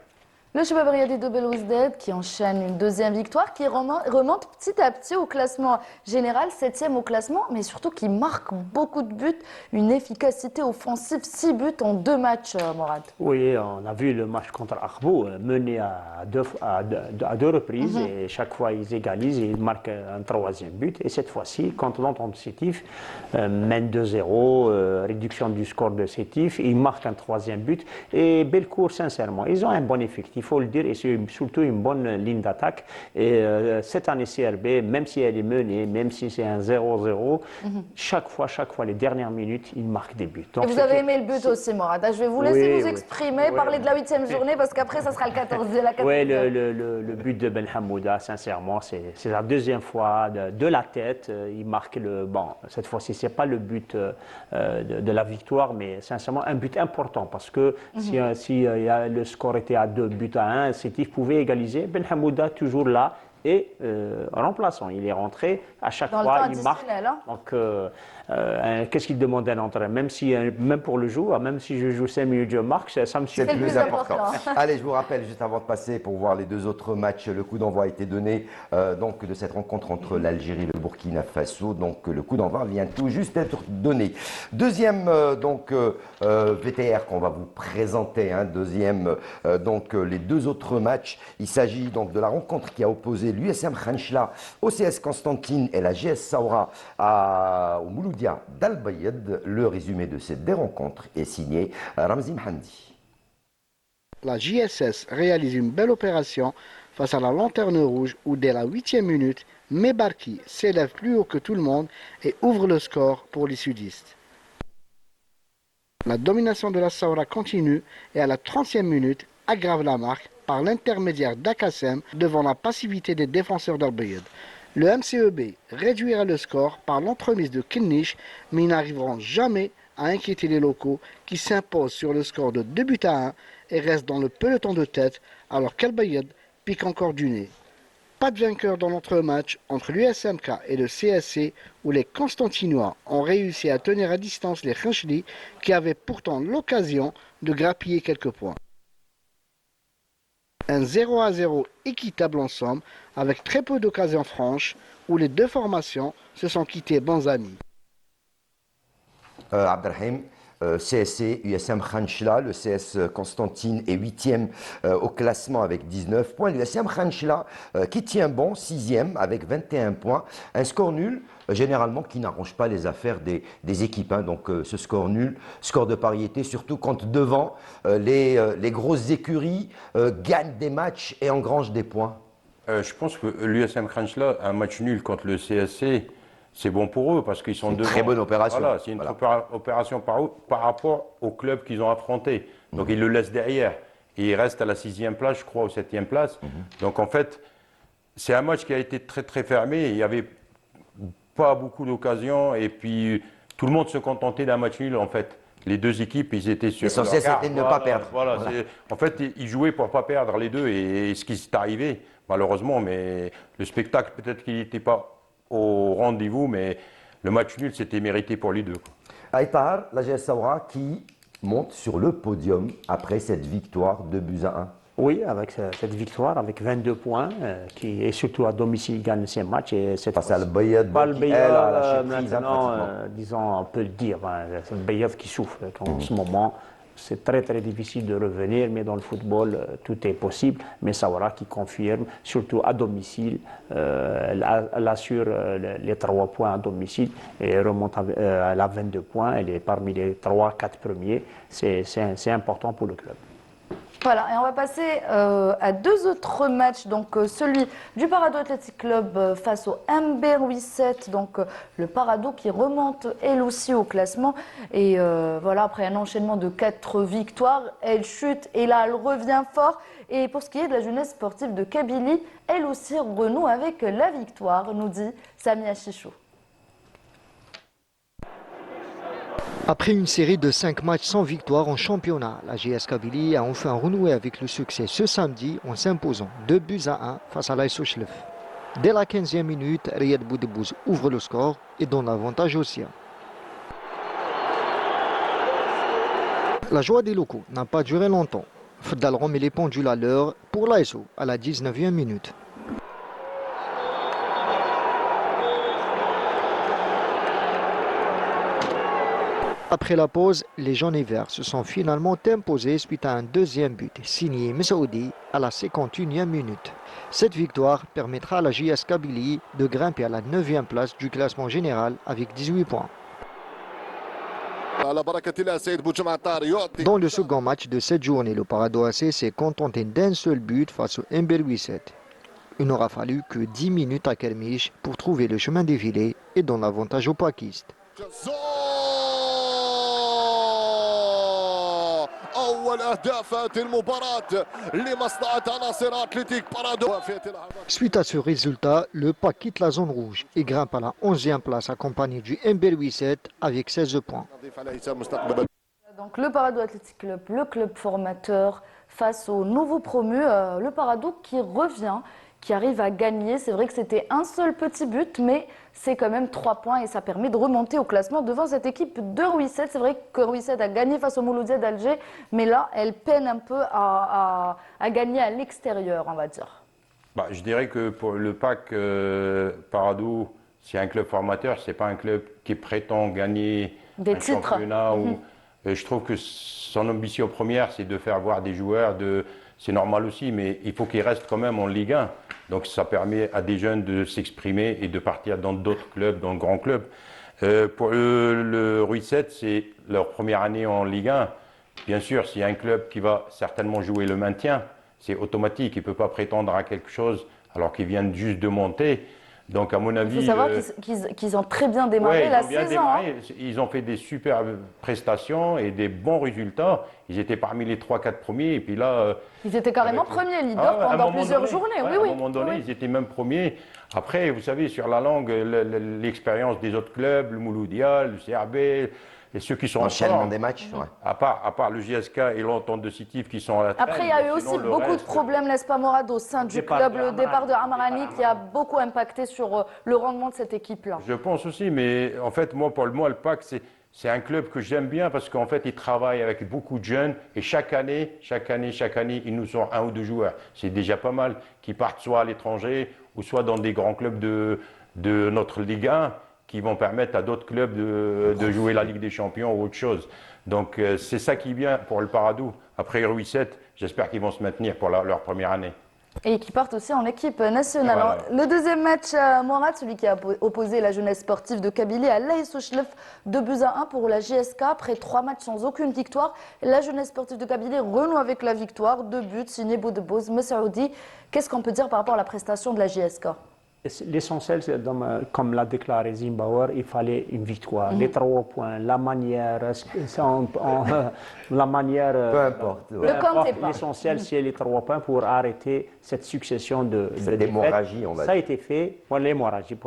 Le Shabab Riadi de Belouizdad qui enchaîne une deuxième victoire, qui remonte petit à petit au classement général, 7e au classement, mais surtout qui marque beaucoup de buts, une efficacité offensive, 6 buts en 2 matchs, Morad. Oui, on a vu le match contre Arbou mené à deux reprises et chaque fois ils égalisent et ils marquent un troisième but. Et cette fois-ci, contre l'entente de Sétif, mène 2-0, réduction du score de Sétif, ils marquent un troisième but. Et Belcourt, sincèrement, ils ont un bon effectif. Il faut le dire, et c'est surtout une bonne ligne d'attaque. Et cette année CRB, même si elle est menée, même si c'est un 0-0, chaque fois, les dernières minutes, il marque des buts. Donc, et vous avez aimé le but aussi, Morad. Je vais vous laisser vous exprimer, parler de la 8e journée, parce qu'après, ça sera le 14e. Oui, le but de Ben Hamouda, sincèrement, c'est la deuxième fois de la tête. Il marque bon, cette fois-ci, ce n'est pas le but de la victoire, mais sincèrement, un but important, parce que si le score était à 2 buts à 1, Sétif pouvait égaliser. Ben Hamouda toujours là et remplaçant. Il est rentré à chaque fois, il marque. Hein. Donc, qu'est-ce qu'il demande à un entraîneur? Même pour le joueur, même si je joue 5 minutes, je marque, ça me suffit. C'est le plus important. Allez, je vous rappelle, juste avant de passer pour voir les deux autres matchs, le coup d'envoi a été donné donc, de cette rencontre entre l'Algérie et le Burkina Faso. Donc, le coup d'envoi vient tout juste d'être donné. Deuxième VTR qu'on va vous présenter. Deuxième, les deux autres matchs. Il s'agit donc de la rencontre qui a opposé l'USM Khanchla au CS Constantine et la GS Saoura au Mouloudia d'Al Bayed. Le résumé de ces deux rencontres est signé Ramzi Mhandi. La JSS réalise une belle opération face à la Lanterne Rouge où dès la 8e minute, Mebarki s'élève plus haut que tout le monde et ouvre le score pour les sudistes. La domination de la Saoura continue et à la 30e minute aggrave la marque par l'intermédiaire d'Akassem devant la passivité des défenseurs d'Al Bayed. Le MCEB réduira le score par l'entremise de Kinnish, mais ils n'arriveront jamais à inquiéter les locaux qui s'imposent sur le score de 2 buts à 1 et restent dans le peloton de tête alors qu'Al Bayed pique encore du nez. Pas de vainqueur dans l'entre-match entre l'USMK et le CSC où les Constantinois ont réussi à tenir à distance les Khenchli qui avaient pourtant l'occasion de grappiller quelques points. Un 0-0 équitable en somme, avec très peu d'occasions franches, où les deux formations se sont quittées bons amis. Abdelrahim, CSC, USM Khanchla, le CS Constantine est 8e au classement avec 19 points. L'USM Khanchla qui tient bon, 6e avec 21 points. Un score nul, généralement qui n'arrange pas les affaires des équipes. Donc ce score nul, score de pariété, surtout quand devant les grosses écuries gagnent des matchs et engrangent des points. Je pense que l'USM Khanchla, un match nul contre le CSC, c'est bon pour eux parce qu'ils sont devant. Très bonne opération. Voilà, c'est une opération par rapport au club qu'ils ont affronté. Donc ils le laissent derrière. Et ils restent à la 6e place, je crois, ou 7e place. Donc en fait, c'est un match qui a été très très fermé. Il n'y avait pas beaucoup d'occasions. Et puis tout le monde se contentait d'un match nul en fait. Les deux équipes, ils étaient sur. L'essentiel, c'était de ne pas perdre. Voilà. En fait, ils jouaient pour ne pas perdre les deux. Et ce qui s'est arrivé, malheureusement, mais le spectacle, peut-être qu'il n'était pas au rendez-vous, mais le match nul, c'était mérité pour les deux. Aïtar, la GS Saoura qui monte sur le podium après cette victoire de buts à 1. Oui, avec cette victoire, avec 22 points, et surtout à domicile, il gagne ses matchs. Et cette face à le Bayed, maintenant, disons, on peut le dire, c'est le Bayed qui souffre en ce moment. C'est très très difficile de revenir, mais dans le football, tout est possible. Mais Saoura qui confirme, surtout à domicile, elle assure les 3 points à domicile et remonte à la 22 points. Elle est parmi les 3-4 premiers. C'est important pour le club. Voilà, et on va passer à deux autres matchs. Donc celui du Parado Athletic Club face au MB Ruisset. Donc le Parado qui remonte elle aussi au classement. Et voilà, après un enchaînement de 4 victoires, elle chute et là elle revient fort. Et pour ce qui est de la jeunesse sportive de Kabylie, elle aussi renoue avec la victoire, nous dit Samia Chichou. Après une série de 5 matchs sans victoire en championnat, la GS Kabylie a enfin renoué avec le succès ce samedi en s'imposant 2-1 face à l'AS Ochlef. Dès la 15e minute, Riyad Boudebouz ouvre le score et donne l'avantage aux siens. La joie des locaux n'a pas duré longtemps. Fdal remet les pendules à l'heure pour l'ASO à la 19e minute. Après la pause, les jaunes et verts se sont finalement imposés suite à un deuxième but signé Messaoudi à la 51e minute. Cette victoire permettra à la JS Kabylie de grimper à la 9e place du classement général avec 18 points. Dans le second match de cette journée, le Parado AC s'est contenté d'un seul but face au MB Ruisset. Il n'aura fallu que 10 minutes à Kermiche pour trouver le chemin défilé et donner l'avantage aux paquistes. Suite à ce résultat, le PAC quitte la zone rouge et grimpe à la 11e place accompagné du MB Ruisset avec 16 points. Donc le Parado Athletic Club, le club formateur face au nouveau promu, le Parado qui revient, qui arrive à gagner. C'est vrai que c'était un seul petit but, mais c'est quand même 3 points et ça permet de remonter au classement devant cette équipe de Ruisset. C'est vrai que Ruisset a gagné face au Mouloudia d'Alger, mais là, elle peine un peu à gagner à l'extérieur, on va dire. Bah, je dirais que pour le PAC Parado, c'est un club formateur, c'est pas un club qui prétend gagner Des un titres. championnat. Je trouve que son ambition première, c'est de faire voir des joueurs. C'est normal aussi, mais il faut qu'ils restent quand même en Ligue 1. Donc ça permet à des jeunes de s'exprimer et de partir dans d'autres clubs, dans de grands clubs. Pour le Ruisset, c'est leur première année en Ligue 1. Bien sûr, s'il y a un club qui va certainement jouer le maintien, c'est automatique. Il ne peut pas prétendre à quelque chose alors qu'ils viennent juste de monter. Donc à mon avis... Il faut savoir qu'ils ont très bien démarré la saison. Ils ont fait des super prestations et des bons résultats. Ils étaient parmi les 3-4 premiers. Et puis là, ils étaient carrément premiers leaders pendant plusieurs journées. À un moment donné, ils étaient même premiers. Après, vous savez, sur la langue, l'expérience des autres clubs, le Mouloudia, le CRB, et ceux qui sont enchaînement des matchs. Ouais. À part le JSK et l'entente de Sitif qui sont à la traîne. Après, il y a eu aussi beaucoup de problèmes, n'est-ce pas, Morad, au sein du club. Le départ de Amarani qui a beaucoup impacté sur le rendement de cette équipe-là. Je pense aussi, mais en fait, pour moi, le PAC, c'est un club que j'aime bien parce qu'en fait, ils travaillent avec beaucoup de jeunes et chaque année, ils nous sortent 1 ou 2 joueurs. C'est déjà pas mal qui partent soit à l'étranger ou soit dans des grands clubs de notre Ligue 1 qui vont permettre à d'autres clubs de jouer la Ligue des Champions ou autre chose. Donc c'est ça qui est bien pour le Parado. Après Ruisset, j'espère qu'ils vont se maintenir pour leur première année. Et qui partent aussi en équipe nationale. Voilà. Alors, le deuxième match, Morad, celui qui a opposé la jeunesse sportive de Kabylie à l'AS Ochlef, 2-1 pour la JSK. Après 3 matchs sans aucune victoire, la jeunesse sportive de Kabylie renoue avec la victoire. 2 buts, signés Boudebouz, Messaoudi. Qu'est-ce qu'on peut dire par rapport à la prestation de la JSK ? L'essentiel, comme l'a déclaré Zimbauer, il fallait une victoire. Les 3 points, la manière, Peu importe. Le compte n'est pas. L'essentiel, c'est les 3 points pour arrêter cette succession de Cette hémorragie, on va Ça a dire. été fait. L'hémorragie,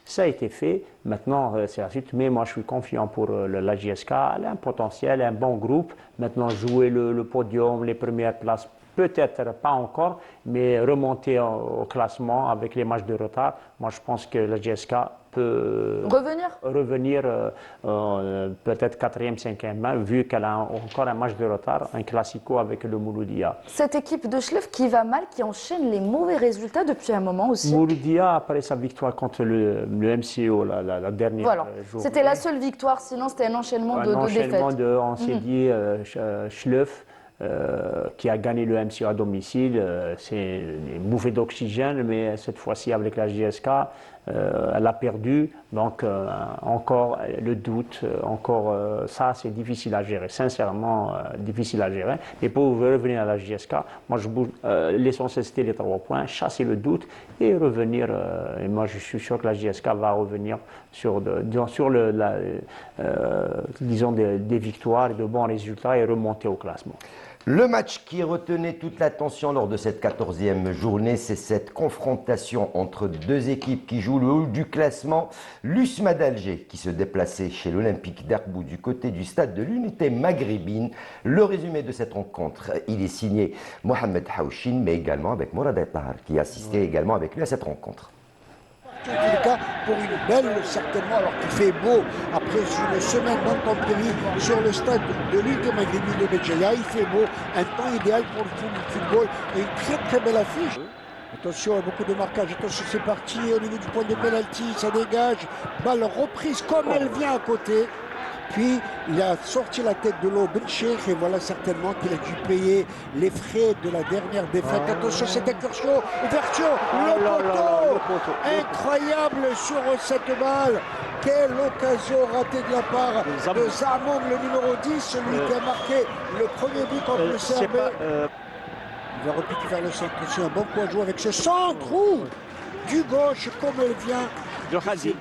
ça a été fait. Maintenant, c'est la suite. Mais moi, je suis confiant pour la JSK. Elle a un potentiel, un bon groupe. Maintenant, jouer le podium, les premières places. Peut-être pas encore, mais remonter au classement avec les matchs de retard, moi je pense que la JSK peut revenir peut-être 4e, 5e, vu qu'elle a encore un match de retard, un classico avec le Mouloudia. Cette équipe de Schlef qui va mal, qui enchaîne les mauvais résultats depuis un moment aussi. Mouloudia, après sa victoire contre le MCO, la dernière journée. C'était la seule victoire, sinon c'était un enchaînement de défaites. On s'est dit, Schlef, qui a gagné le MCO à domicile. C'est une bouffée d'oxygène, mais cette fois-ci avec la JSK, elle a perdu. Donc encore le doute, encore ça c'est difficile à gérer, sincèrement difficile à gérer. Et pour revenir à la JSK, moi l'essentiel c'était les 3 points, chasser le doute et revenir. Et moi je suis sûr que la JSK va revenir sur disons des victoires et de bons résultats et remonter au classement. Le match qui retenait toute l'attention lors de cette 14e journée, c'est cette confrontation entre deux équipes qui jouent le haut du classement. L'USMA d'Alger qui se déplaçait chez l'Olympique d'Arbou du côté du stade de l'Unité maghrébine. Le résumé de cette rencontre, il est signé Mohamed Haouchine, mais également avec Mourad Tahar qui assistait également avec lui à cette rencontre. En tous les cas, pour une belle, certainement, alors qu'il fait beau, après une semaine d'intempéries sur le stade de l'Unité maghrébine de Béjaïa, il fait beau, un temps idéal pour le football et une très très belle affiche. Attention, beaucoup de marquage, attention, c'est parti au niveau du point de pénalty, ça dégage, balle reprise comme elle vient à côté. Puis il a sorti la tête de l'eau Bencheikh et voilà certainement qu'il a dû payer les frais de la dernière défaite. Attention, cette incursion, ouverture, le poteau, incroyable sur cette balle. Quelle occasion ratée de la part de Zamong, le numéro 10, celui qui a marqué le premier but contre le Serbie. Il va repiquer vers le centre, c'est un bon coup à jouer avec ce centre du gauche comme elle vient. De Khaldi.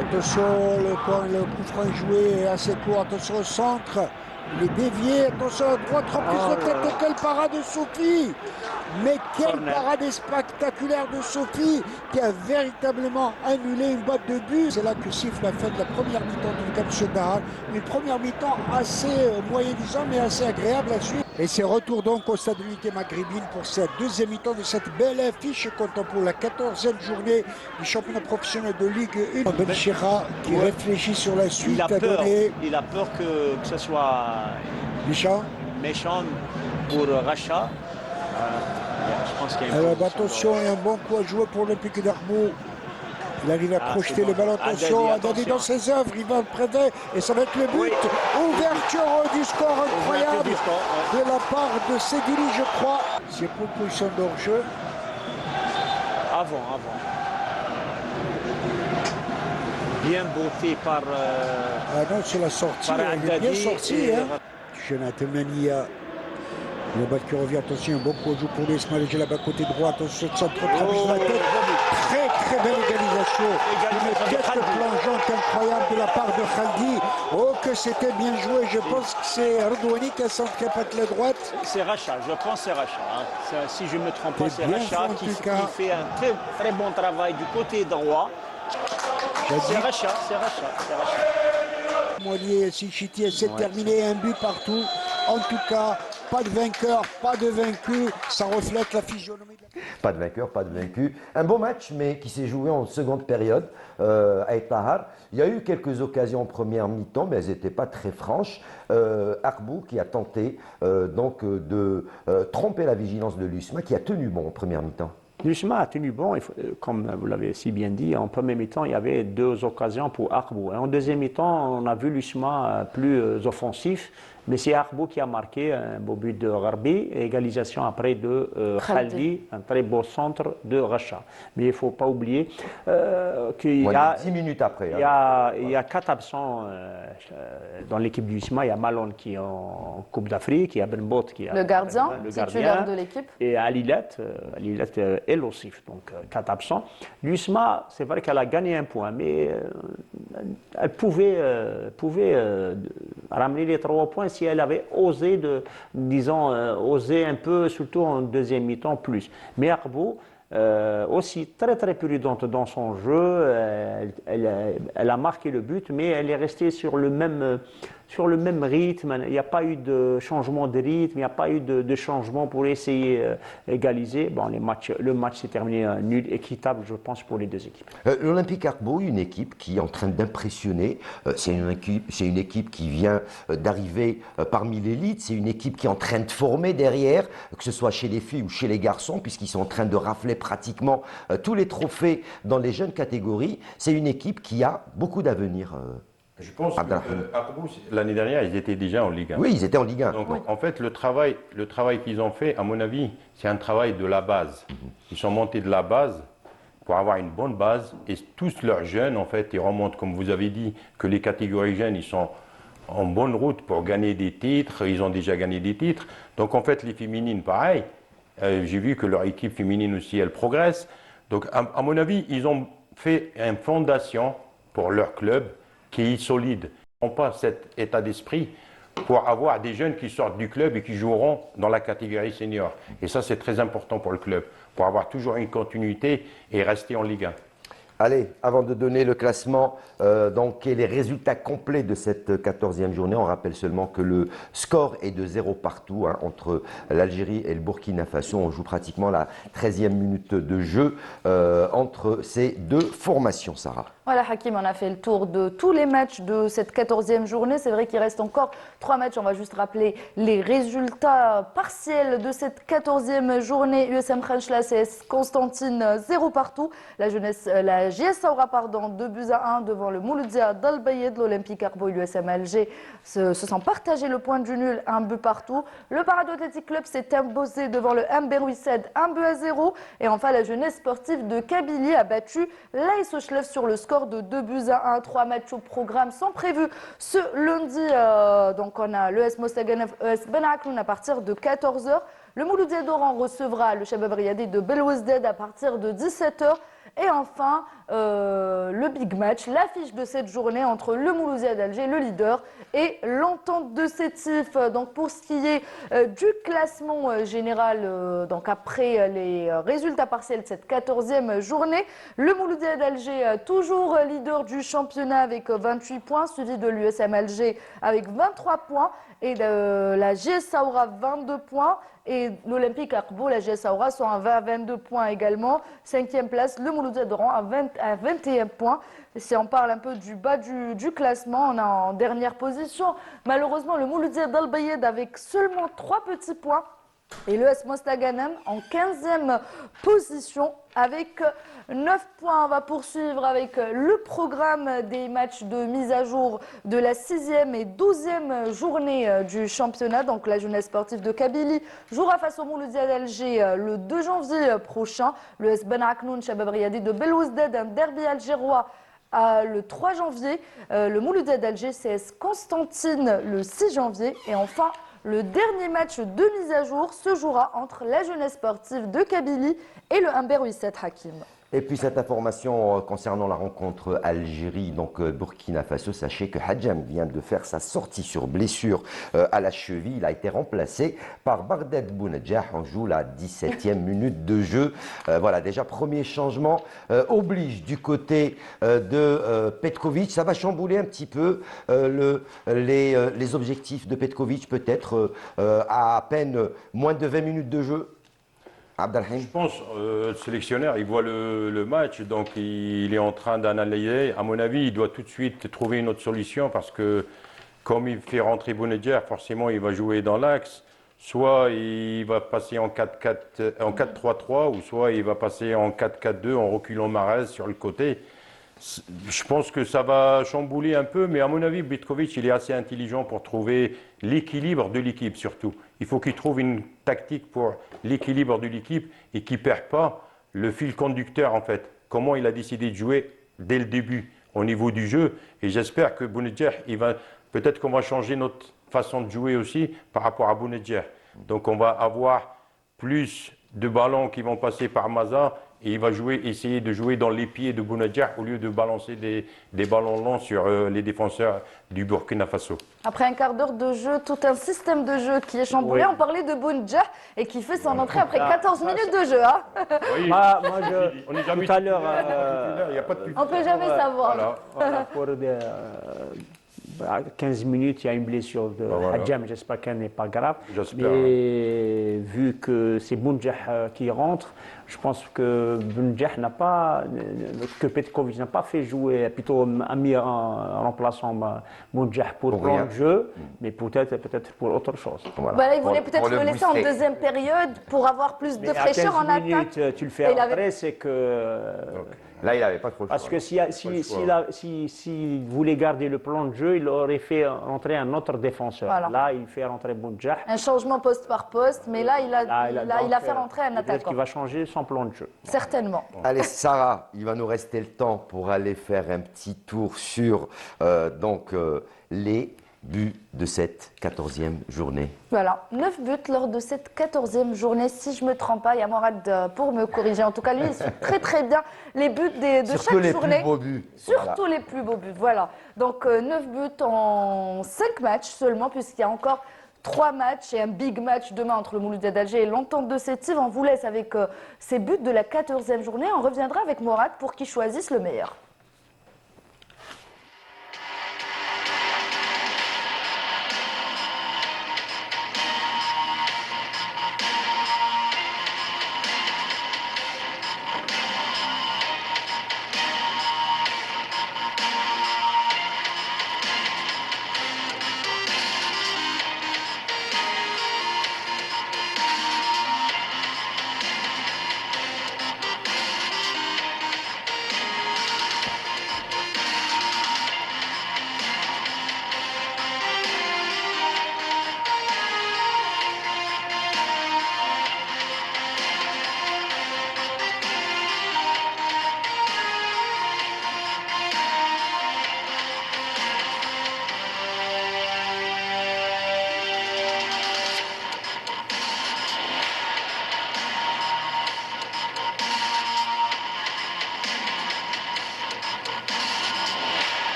Attention, le coup franc joué est assez court. Attention au centre. Il est dévié. Attention à droite. Reprise de tête. Et quelle parade de Sophie! Mais quelle parade spectaculaire de Sophie qui a véritablement annulé une boîte de but. C'est là que siffle la fin de la première mi-temps du Cap Sudar. Une première mi-temps assez moyen-disant mais assez agréable à suivre. Et c'est retour donc au stade de l'Unité maghrébine pour cette deuxième mi-temps de cette belle affiche comptant pour la 14e journée du championnat professionnel de Ligue 1. Benchira qui réfléchit sur la suite. Il a peur que ce soit méchant pour Racha. Je pense qu'il y a alors attention, il y a un bon coup à jouer pour l'Olympique d'Arbou. Il arrive à projeter le ballon. Attention, Adadi dans ses œuvres, il va le préver et ça va être le but. Oui. Ouverture du score incroyable de la part de Sedili, je crois. C'est pour position d'hors-jeu. Avant. Bien botté par. Ah non, c'est la sortie. Elle est bien sortie. Jonathan Mania. Le balle qui revient, attention, un bon coup joue pour l'Ismaël là-bas côté droit, attention, centre de la tête. Très belle égalisation. Une tête plongeante incroyable de la part de Khaldi. Oh, que c'était bien joué. Je pense que c'est Ardouani qui a centré patte droite. C'est Racha, je pense que c'est Racha. Si je ne me trompe pas, c'est Racha qui fait un très bon travail du côté droit. C'est Racha. Moilier, Sichiti, c'est terminé, un but partout. En tout cas, pas de vainqueur, pas de vaincu, ça reflète la physionomie. Pas de vainqueur, pas de vaincu. Un beau match, mais qui s'est joué en seconde période à Tahar. Il y a eu quelques occasions en première mi-temps, mais elles n'étaient pas très franches. Arbou qui a tenté de tromper la vigilance de l'USMA, qui a tenu bon en première mi-temps. L'USMA a tenu bon, comme vous l'avez si bien dit, en premier mi-temps, il y avait 2 occasions pour Arbou. En deuxième mi-temps, on a vu l'USMA plus offensif, mais c'est Arbou qui a marqué un beau but de Gharbi, et égalisation après de Khaldi, un très beau centre de Racha. Mais il ne faut pas oublier qu'il y a 10 minutes après. Il y a 4 absents dans l'équipe du USMA. Il y a Malone qui est en Coupe d'Afrique, il y a Benbot qui est le gardien titulaire de l'équipe. Et Alilet et l'Ossif, donc 4 absents. L'USMA, c'est vrai qu'elle a gagné un point, mais elle pouvait ramener les 3 points si elle avait osé, oser un peu, surtout en deuxième mi-temps plus. Mais Arbou, aussi très prudente dans son jeu, elle a marqué le but, mais elle est restée sur le même rythme. Il n'y a pas eu de changement de rythme, il n'y a pas eu de changement pour essayer d'égaliser. Bon, le match s'est terminé nul, équitable, je pense, pour les deux équipes. L'Olympique Arbou, une équipe qui est en train d'impressionner. C'est une équipe qui vient d'arriver parmi l'élite. C'est une équipe qui est en train de former derrière, que ce soit chez les filles ou chez les garçons, puisqu'ils sont en train de rafler pratiquement tous les trophées dans les jeunes catégories. C'est une équipe qui a beaucoup d'avenir. Je pense Abdelrahim. que l'année dernière, ils étaient déjà en Ligue 1. Oui, ils étaient en Ligue 1. Donc, en fait, le travail qu'ils ont fait, à mon avis, c'est un travail de la base. Ils sont montés de la base pour avoir une bonne base. Et tous leurs jeunes, en fait, ils remontent, comme vous avez dit, que les catégories jeunes, ils sont en bonne route pour gagner des titres. Ils ont déjà gagné des titres. Donc, en fait, les féminines, pareil. J'ai vu que leur équipe féminine aussi, elle progresse. Donc, à mon avis, ils ont fait une fondation pour leur club qui est solide. Ils n'ont pas cet état d'esprit pour avoir des jeunes qui sortent du club et qui joueront dans la catégorie senior. Et ça, c'est très important pour le club, pour avoir toujours une continuité et rester en Ligue 1. Allez, avant de donner le classement donc, et les résultats complets de cette 14e journée, on rappelle seulement que le score est de 0 partout entre l'Algérie et le Burkina Faso. On joue pratiquement la 13e minute de jeu entre ces deux formations, Sarah. Voilà, Hakim, on a fait le tour de tous les matchs de cette 14e journée. C'est vrai qu'il reste encore 3 matchs. On va juste rappeler les résultats partiels de cette 14e journée. USM Khanchla, CS Constantine, 0 partout. La JS Saoura, 2-1 devant le Mouloudia d'Al-Bayed. L'Olympique Arbo et l'USM Alger se sont partagés le point du nul, 1 but partout. Le Parado Athletic Club s'est imposé devant le Amber Wissed, 1-0. Et enfin, la jeunesse sportive de Kabylie a battu l'AS Sochlev sur le score de 2-1, 3 matchs au programme sont prévus ce lundi. Donc on a l'ES Mostaganem, ES Ben Akloun à partir de 14h. Le Mouloudia d'Oran recevra le Shabab Riyadi de Belouizdad à partir de 17h. Et enfin, le big match, l'affiche de cette journée entre le Mouloudia d'Alger, le leader, et l'Entente de Sétif. Donc pour ce qui est du classement général, donc après les résultats partiels de cette 14e journée, le Mouloudia d'Alger, toujours leader du championnat avec 28 points, suivi de l'USM Alger avec 23 points, et la JS Saoura 22 points. Et l'Olympique Arbo, la JS Saoura sont à 22 points également. 5e place, le Mouloudia d'Oran à 21 points. Et si on parle un peu du bas du classement, on est en dernière position. Malheureusement, le Mouloudia d'Al-Bayed avec seulement 3 petits points. Et l'ES Mostaganem en 15e position avec 9 points. On va poursuivre avec le programme des matchs de mise à jour de la 6e et 12e journée du championnat. Donc la jeunesse sportive de Kabylie jouera face au Mouloudia d'Alger le 2 janvier prochain. L'ES Ben Aknoun, Shabab Riyadi de Belouizdad, un derby algérois le 3 janvier. Le Mouloudia d'Alger, CS Constantine le 6 janvier. Et enfin, le dernier match de mise à jour se jouera entre la jeunesse sportive de Kabylie et le Humber Wissed Hakim. Et puis cette information concernant la rencontre Algérie, donc Burkina Faso, sachez que Hadjam vient de faire sa sortie sur blessure à la cheville. Il a été remplacé par Barded Bounedjah. On joue la 17e minute de jeu. Voilà, déjà premier changement oblige du côté de Petkovic. Ça va chambouler un petit peu les objectifs de Petkovic, peut-être à peine moins de 20 minutes de jeu. Abdelrahim. Je pense le sélectionneur, il voit le match, donc il est en train d'analyser. À mon avis, il doit tout de suite trouver une autre solution parce que comme il fait rentrer Bounedjah, forcément il va jouer dans l'axe. Soit il va passer en 4-3-3 ou soit il va passer en 4-4-2 en reculant Mahrez sur le côté. Je pense que ça va chambouler un peu, mais à mon avis, Petkovic, il est assez intelligent pour trouver l'équilibre de l'équipe surtout. Il faut qu'il trouve une tactique pour l'équilibre de l'équipe et qu'il ne perd pas le fil conducteur en fait. Comment il a décidé de jouer dès le début au niveau du jeu. Et j'espère que Bounedjah, peut-être qu'on va changer notre façon de jouer aussi par rapport à Bounedjah. Donc on va avoir plus de ballons qui vont passer par Maza. Et il va essayer de jouer dans les pieds de Bounedjah au lieu de balancer des ballons longs sur les défenseurs du Burkina Faso. Après un quart d'heure de jeu, tout un système de jeu qui est chamboulé. Oui. On parlait de Bounedjah et qui fait son entrée après 14 minutes de jeu. Hein. Oui, Moi, on n'est jamais tout à l'heure, il n'y a pas de On ne peut jamais savoir. Voilà. voilà, pour à 15 minutes, il y a une blessure de voilà. Hadjam, j'espère qu'elle n'est pas grave. J'espère, Mais vu que c'est Bounjah qui rentre, je pense que Bounjah n'a pas, que Petkovic n'a pas fait jouer, plutôt a mis en remplaçant Bounjah pour Pour plan rien. de jeu, mais peut-être pour autre chose. Voilà. Voilà, il Pour- voulait peut-être pour le laisser en booster. deuxième période pour avoir plus de Mais à fraîcheur 15 en attaque. minutes, tu le fais Et il avait- après, c'est que... Là, il n'avait pas trop le Parce choix. que s'il voulait garder le plan de jeu, il aurait fait rentrer un autre défenseur. Voilà. Là, il fait rentrer Bounjah. Un changement poste par poste, mais là, il a fait rentrer un Peut-être attaquant. qu'il va changer son plan de jeu. Certainement. Allez, Sarah, il va nous rester le temps pour aller faire un petit tour sur les buts de cette 14e journée. Voilà, 9 buts lors de cette 14e journée. Si je ne me trompe pas, il y a Morad pour me corriger. En tout cas, lui, il suit très très bien les buts de Surtout chaque les journée. plus beaux buts. Surtout les plus beaux buts, voilà. Donc 9 buts en 5 matchs seulement, puisqu'il y a encore 3 matchs et un big match demain entre le Mouloudia d'Alger et l'Entente de Sétif. On vous laisse avec ces buts de la 14e journée. On reviendra avec Morad pour qu'il choisisse le meilleur.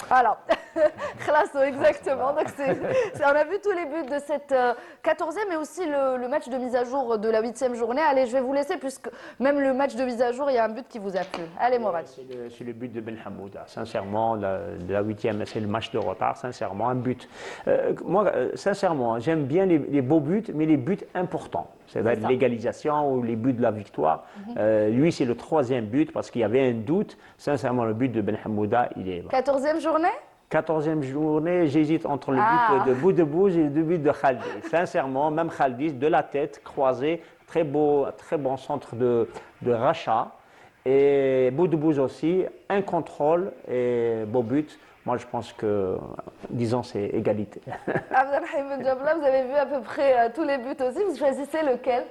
Voilà, Khlasso, exactement. Donc on a vu tous les buts de cette 14e et aussi le match de mise à jour de la 8e journée. Allez, je vais vous laisser puisque même le match de mise à jour, il y a un but qui vous a plu. Allez, Morad. C'est le but de Ben Hamouda. Sincèrement, de la 8e, c'est le match de retard. Sincèrement, un but. Moi, sincèrement, j'aime bien les beaux buts, mais les buts importants. C'est-à-dire l'égalisation ou les buts de la victoire. Lui, c'est le 3e but parce qu'il y avait un doute. Sincèrement, le but de Ben Hamouda, il est... 14e journée 14e journée, j'hésite entre le but de Boudebouz et le but de Khaldi. Sincèrement, même Khaldi, de la tête, croisé, très bon centre de rachat. Et Boudebouz aussi, un contrôle et beau but. Moi, je pense que, disons, c'est égalité. Abdelrahim Ben Jabla, vous avez vu à peu près tous les buts aussi. Vous choisissez lequel?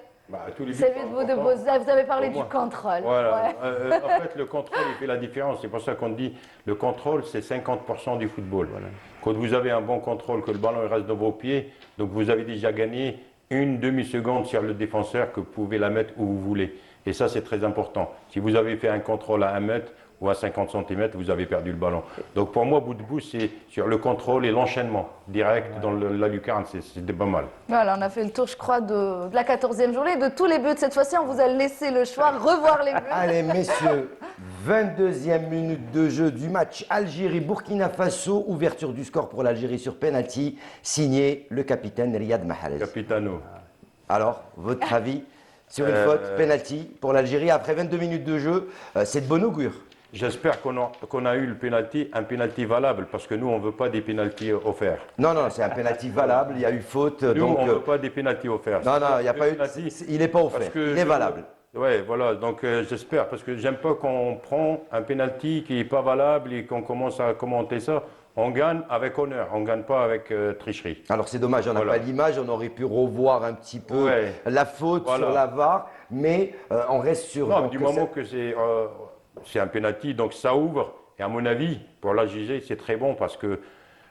Tous les buts Celui sont de importants. Boudebouz. Vous avez parlé Pour du moi. contrôle. Voilà. Ouais. En fait, le contrôle, il fait la différence. C'est pour ça qu'on dit le contrôle, c'est 50% du football. Voilà. Quand vous avez un bon contrôle, que le ballon il reste dans vos pieds, donc vous avez déjà gagné une demi-seconde sur le défenseur que vous pouvez la mettre où vous voulez. Et ça, c'est très important. Si vous avez fait un contrôle à 1 mètre ou à 50 cm, vous avez perdu le ballon. Donc pour moi, Boudebouz, c'est sur le contrôle et l'enchaînement direct dans la lucarne, c'était pas mal. Voilà, on a fait le tour, je crois, de la 14e journée, de tous les buts. Cette fois-ci, on vous a laissé le choix, revoir les buts. Allez, messieurs, 22e minute de jeu du match Algérie-Burkina Faso. Ouverture du score pour l'Algérie sur penalty, signé le capitaine Riyad Mahrez. Capitano. Alors, votre avis sur une faute, penalty pour l'Algérie après 22 minutes de jeu, c'est de bon augure. j'espère qu'on a eu le penalty, un penalty valable, parce que nous, on ne veut pas des penaltys offerts. Non, non, c'est un penalty valable, il y a eu faute. Nous, donc, on ne veut pas des penaltys offerts. non, non, il n'y a pas eu. Il n'est pas offert, il est valable. Oui, voilà, donc j'espère, parce que j'aime pas qu'on prend un penalty qui n'est pas valable et qu'on commence à commenter ça. On gagne avec honneur, on ne gagne pas avec tricherie. Alors c'est dommage, on n'a Voilà. pas l'image, on aurait pu revoir un petit peu Ouais. la faute Voilà. sur la VAR, mais on reste sur. Non, donc, du moment que c'est un penalty, donc ça ouvre. Et à mon avis, pour l'AJG, c'est très bon parce que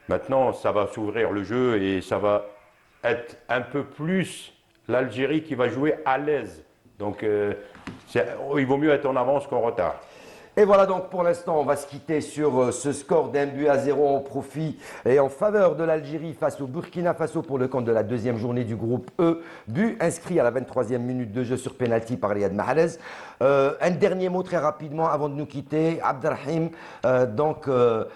maintenant, ça va s'ouvrir le jeu et ça va être un peu plus l'Algérie qui va jouer à l'aise. Donc, il vaut mieux être en avance qu'en retard. Et voilà donc pour l'instant, on va se quitter sur ce score d'1-0 en profit et en faveur de l'Algérie face au Burkina Faso pour le compte de la deuxième journée du groupe E. But inscrit à la 23e minute de jeu sur penalty par Riyad Mahrez. Un dernier mot très rapidement avant de nous quitter. Abdelrahim,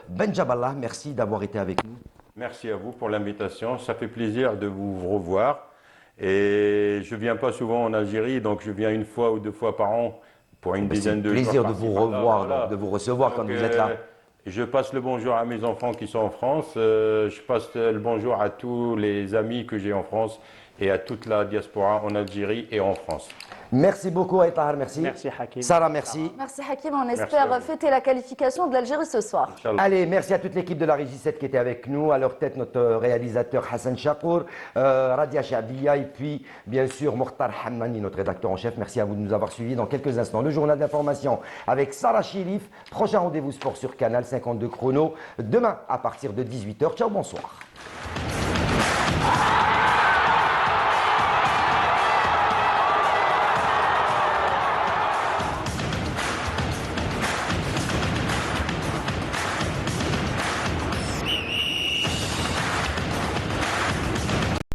Benjaballah, merci d'avoir été avec nous. Merci à vous pour l'invitation. Ça fait plaisir de vous revoir. Et je ne viens pas souvent en Algérie, donc je viens une fois ou deux fois par an pour une dizaine de jours. C'est un plaisir de vous par-ci, revoir, par-là. donc, de vous recevoir Donc, quand vous êtes là. Je passe le bonjour à mes enfants qui sont en France. Je passe le bonjour à tous les amis que j'ai en France et à toute la diaspora en Algérie et en France. Merci beaucoup, Aïtahar, merci. Merci, Hakim. Sarah, merci. Merci Hakim, on à espère vous. fêter la qualification de l'Algérie ce soir. Inch'Allah. Allez, merci à toute l'équipe de la Régie 7 qui était avec nous. À leur tête, notre réalisateur Hassan Chakour, Radia Chabiya et puis, bien sûr, Mokhtar Hammani, notre rédacteur en chef. Merci à vous de nous avoir suivis. Dans quelques instants, le journal d'information avec Sarah Chérif. Prochain rendez-vous sport sur Canal 52 chrono. Demain, à partir de 18h. Ciao, bonsoir.